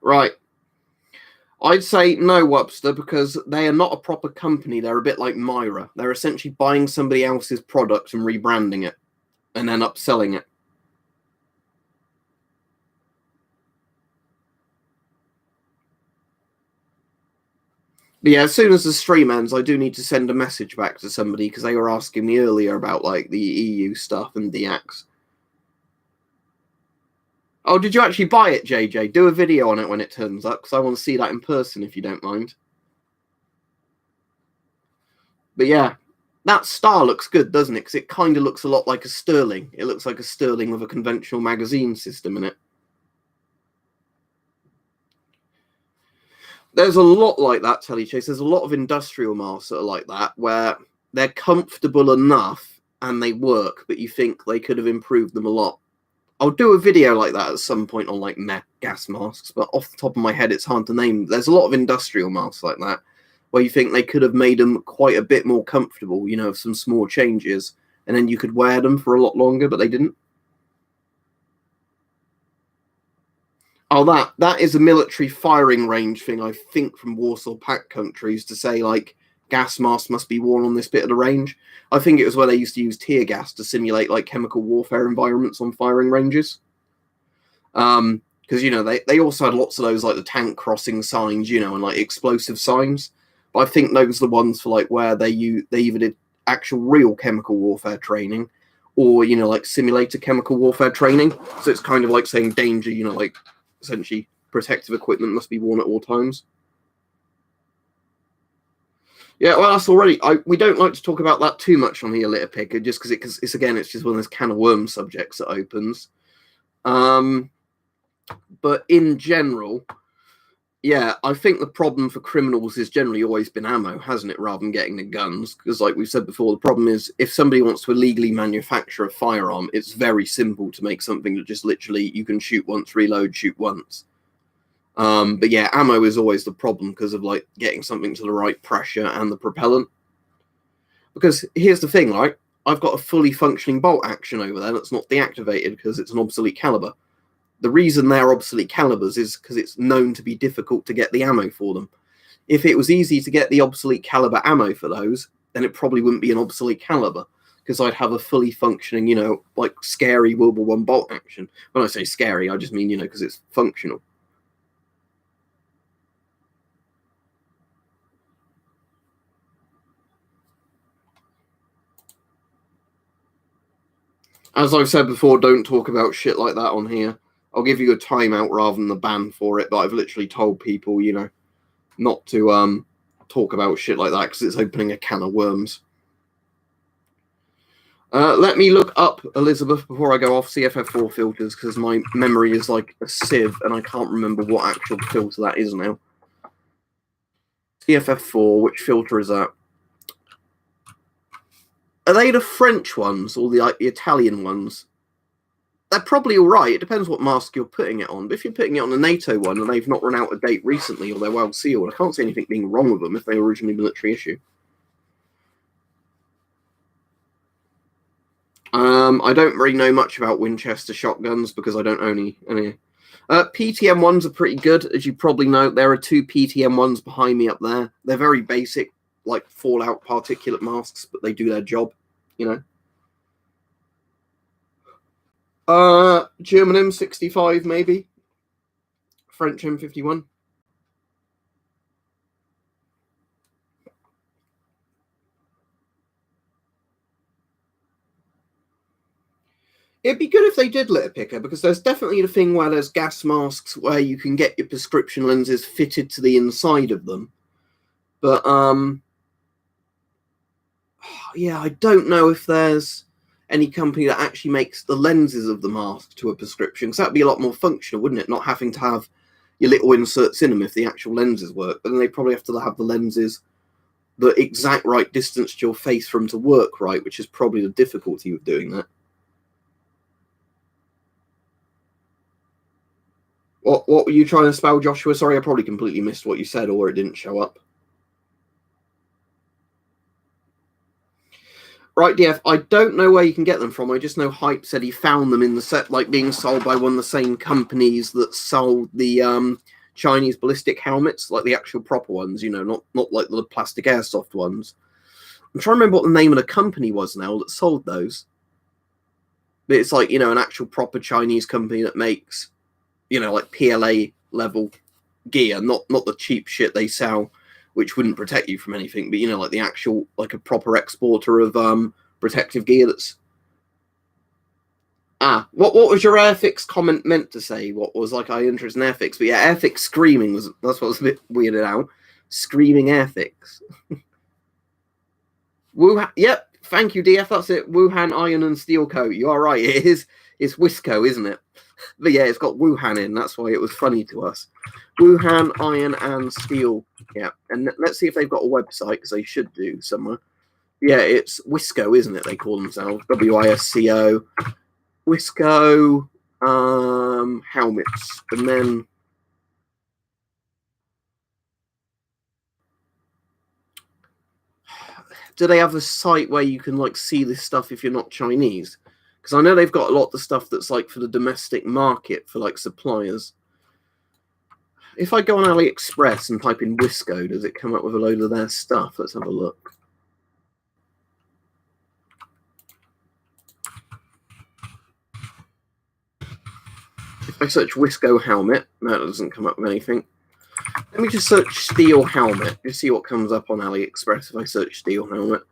Right. I'd say no, Webster, because they are not a proper company. They're a bit like Myra. They're essentially buying somebody else's product and rebranding it and then upselling it. But yeah, as soon as the stream ends, I do need to send a message back to somebody because they were asking me earlier about like the EU stuff and the acts. Oh, did you actually buy it, JJ? Do a video on it when it turns up because I want to see that in person if you don't mind. But yeah, that star looks good, doesn't it? Because it kind of looks a lot like a Sterling. It looks like a Sterling with a conventional magazine system in it. There's a lot like that, Telechase. There's a lot of industrial masks that are like that, where they're comfortable enough and they work, but you think they could have improved them a lot. I'll do a video like that at some point on like gas masks, but off the top of my head, it's hard to name. There's a lot of industrial masks like that where you think they could have made them quite a bit more comfortable, you know, some small changes, and then you could wear them for a lot longer, but they didn't. Oh, that is a military firing range thing, I think, from Warsaw Pact countries to say, like, gas masks must be worn on this bit of the range. I think it was where they used to use tear gas to simulate, like, chemical warfare environments on firing ranges. Because, you know, they also had lots of those, like, the tank crossing signs, you know, and, like, explosive signs. But I think those are the ones for, like, where they either did actual real chemical warfare training or, you know, like, simulated chemical warfare training. So it's kind of like saying danger, you know, like, essentially protective equipment must be worn at all times. Yeah, well, that's already. We don't like to talk about that too much on here, Litter Picker, just because it's again, it's just one of those can of worms subjects that opens. But in general, yeah, I think the problem for criminals has generally always been ammo, hasn't it, rather than getting the guns? Because, like we've said before, the problem is if somebody wants to illegally manufacture a firearm, it's very simple to make something that just literally you can shoot once, reload, shoot once. But yeah, ammo is always the problem because of like getting something to the right pressure and the propellant. Because here's the thing, right? I've got a fully functioning bolt action over there that's not deactivated because it's an obsolete caliber. The reason they're obsolete calibers is because it's known to be difficult to get the ammo for them. If it was easy to get the obsolete caliber ammo for those, then it probably wouldn't be an obsolete caliber because I'd have a fully functioning, you know, like scary World War I bolt action. When I say scary, I just mean, you know, because it's functional. As I've said before, don't talk about shit like that on here. I'll give you a timeout rather than the ban for it, but I've literally told people, you know, not to talk about shit like that because it's opening a can of worms. Let me look up, Elizabeth, before I go off CFF4 filters because my memory is like a sieve and I can't remember what actual filter that is now. CFF4, which filter is that? Are they the French ones or the Italian ones? They're probably all right. It depends what mask you're putting it on. But if you're putting it on a NATO one and they've not run out of date recently or they're well sealed, I can't see anything being wrong with them if they were originally military issue. I don't really know much about Winchester shotguns because I don't own any. PTM ones are pretty good, as you probably know. There are 2 PTM ones behind me up there. They're very basic, like fallout particulate masks, but they do their job, you know. German M65 maybe. French M51. It'd be good if they did Litter Picker, because there's definitely the thing where there's gas masks where you can get your prescription lenses fitted to the inside of them. But, yeah, I don't know if there's any company that actually makes the lenses of the mask to a prescription, because that'd be a lot more functional, wouldn't it? Not having to have your little inserts in them if the actual lenses work. But then they probably have to have the lenses the exact right distance to your face for them to work right, which is probably the difficulty with doing that. What were you trying to spell, Joshua? Sorry, I probably completely missed what you said, or it didn't show up. Right, DF, I don't know where you can get them from. I just know Hype said he found them in the set, like being sold by one of the same companies that sold the Chinese ballistic helmets, like the actual proper ones, you know, not like the plastic airsoft ones. I'm trying to remember what the name of the company was now that sold those. But it's like, you know, an actual proper Chinese company that makes, you know, like PLA level gear, not the cheap shit they sell, which wouldn't protect you from anything, but, you know, like the actual, like a proper exporter of protective gear that's... What was your Airfix comment meant to say? What was, like, I interest in Airfix? But yeah, Airfix screaming that's what was a bit weirded out. Screaming Airfix. Wuhan, yep, thank you, DF, that's it. Wuhan Iron and Steel Co. You are right, it is. It's Wisco, isn't it? But yeah, it's got Wuhan in, that's why it was funny to us. Wuhan Iron and Steel, yeah. And let's see if they've got a website, because they should do somewhere. Yeah, it's Wisco, isn't it? They call themselves. WISCO. Wisco. Helmets, and then do they have a site where you can like see this stuff if you're not Chinese? Because I know they've got a lot of the stuff that's like for the domestic market for like suppliers. If I go on AliExpress and type in Wisco, does it come up with a load of their stuff? Let's have a look. If I search Wisco helmet, no, it doesn't come up with anything. Let me just search steel helmet, just see what comes up on AliExpress if I search steel helmet.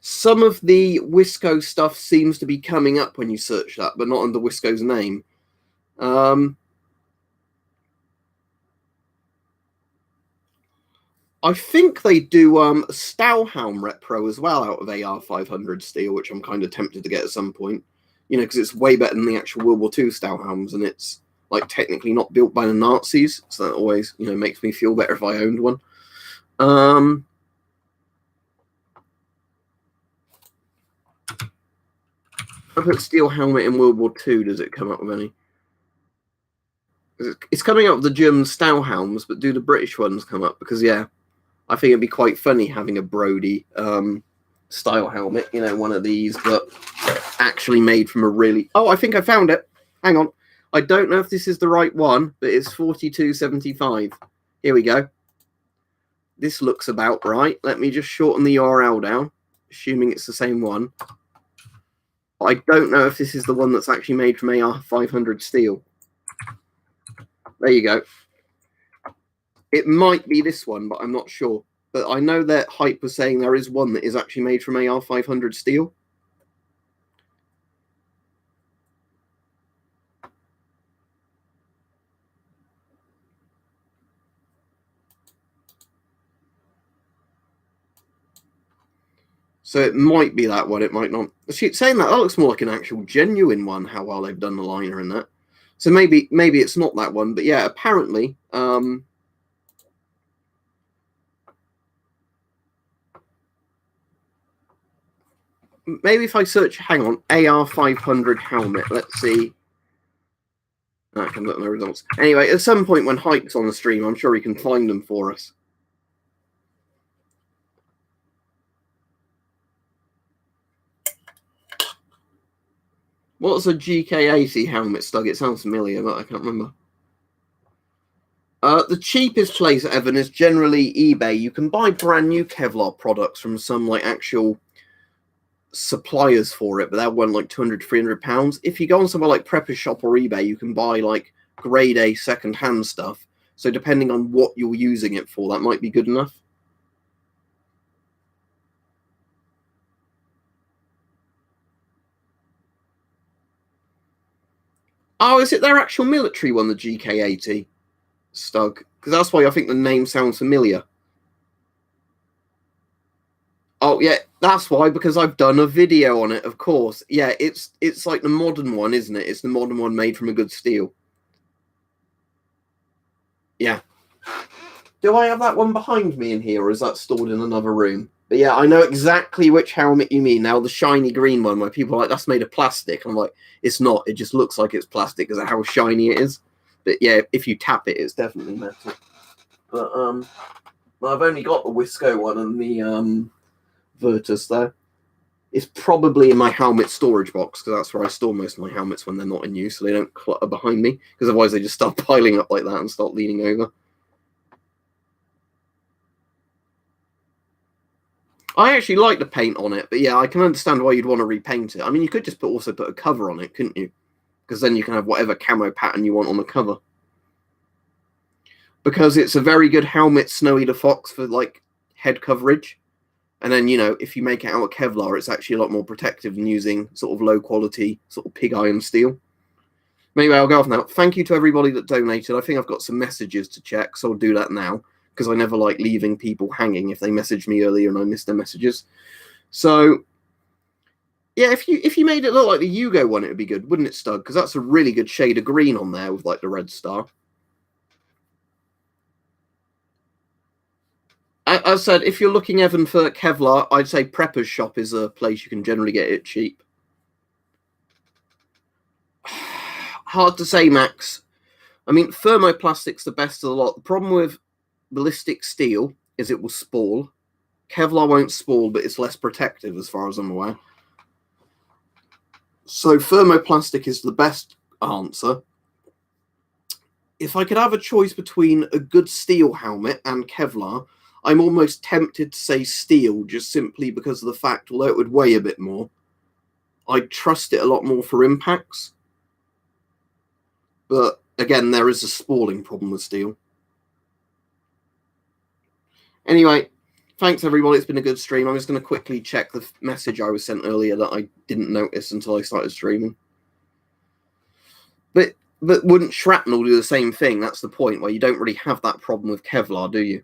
Some of the Wisco stuff seems to be coming up when you search that, but not under Wisco's name. I think they do a Stahlhelm Repro as well out of AR500 steel, which I'm kind of tempted to get at some point. You know, because it's way better than the actual World War II Stahlhelms, and it's like technically not built by the Nazis, so that always, you know, makes me feel better if I owned one. I put steel helmet in World War II, does it come up with any? It's coming up with the German Stahlhelms, but do the British ones come up? Because, yeah, I think it'd be quite funny having a Brody style helmet, you know, one of these, but actually made from a really... Oh, I think I found it. Hang on. I don't know if this is the right one, but it's 42.75. Here we go. This looks about right. Let me just shorten the URL down, assuming it's the same one. I don't know if this is the one that's actually made from AR500 steel. There you go. It might be this one, but I'm not sure. But I know that Hype was saying there is one that is actually made from AR500 steel. So it might be that one, it might not. Saying that looks more like an actual genuine one, how well they've done the liner in that. So maybe it's not that one, but yeah, apparently, maybe if I search, hang on, AR500 helmet, let's see. That comes up no results. Anyway, at some point when Hype's on the stream, I'm sure he can find them for us. What's a GK80 helmet, Stug? It sounds familiar, but I can't remember. The cheapest place, Evan, is generally eBay. You can buy brand new Kevlar products from some like actual suppliers for it, but that one like £200-300. If you go on somewhere like Prepper Shop or eBay, you can buy like grade A second-hand stuff. So depending on what you're using it for, that might be good enough. Oh, is it their actual military one, the GK80? Stug? Because that's why I think the name sounds familiar. Oh, yeah, that's why, because I've done a video on it, of course. Yeah, it's like the modern one, isn't it? It's the modern one made from a good steel. Yeah. Do I have that one behind me in here, or is that stored in another room? But yeah, I know exactly which helmet you mean now, the shiny green one, where people are like, that's made of plastic. I'm like, it's not. It just looks like it's plastic because of how shiny it is. But yeah, if you tap it, it's definitely metal. But well, I've only got the Wisco one and the Virtus there. It's probably in my helmet storage box, because that's where I store most of my helmets when they're not in use, so they don't clutter behind me, because otherwise they just start piling up like that and start leaning over. I actually like the paint on it, but yeah, I can understand why you'd want to repaint it. I mean, you could just also put a cover on it, couldn't you? Because then you can have whatever camo pattern you want on the cover. Because it's a very good helmet, Snowy the Fox, for like head coverage. And then, you know, if you make it out of Kevlar, it's actually a lot more protective than using sort of low quality sort of pig iron steel. Anyway, I'll go off now. Thank you to everybody that donated. I think I've got some messages to check, so I'll do that now, because I never like leaving people hanging if they message me earlier and I miss their messages. So, yeah, if you made it look like the Yugo one, it would be good, wouldn't it, Stug? Because that's a really good shade of green on there with like the red star. I said, if you're looking, Evan, for Kevlar, I'd say Prepper's Shop is a place you can generally get it cheap. Hard to say, Max. I mean, thermoplastic's the best of the lot. The problem with ballistic steel is it will spool. Kevlar won't spool, but it's less protective as far as I'm aware. So thermoplastic is the best answer. If I could have a choice between a good steel helmet and Kevlar, I'm almost tempted to say steel, just simply because of the fact, although it would weigh a bit more, I'd trust it a lot more for impacts. But again, there is a spalling problem with steel. Anyway, thanks everybody. It's been a good stream. I'm just going to quickly check the message I was sent earlier that I didn't notice until I started streaming. But wouldn't shrapnel do the same thing? That's the point, where you don't really have that problem with Kevlar, do you?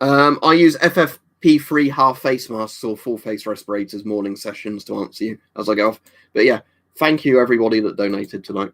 I use FFP3 half face masks or full face respirators morning sessions to answer you as I go off. But yeah, thank you everybody that donated tonight.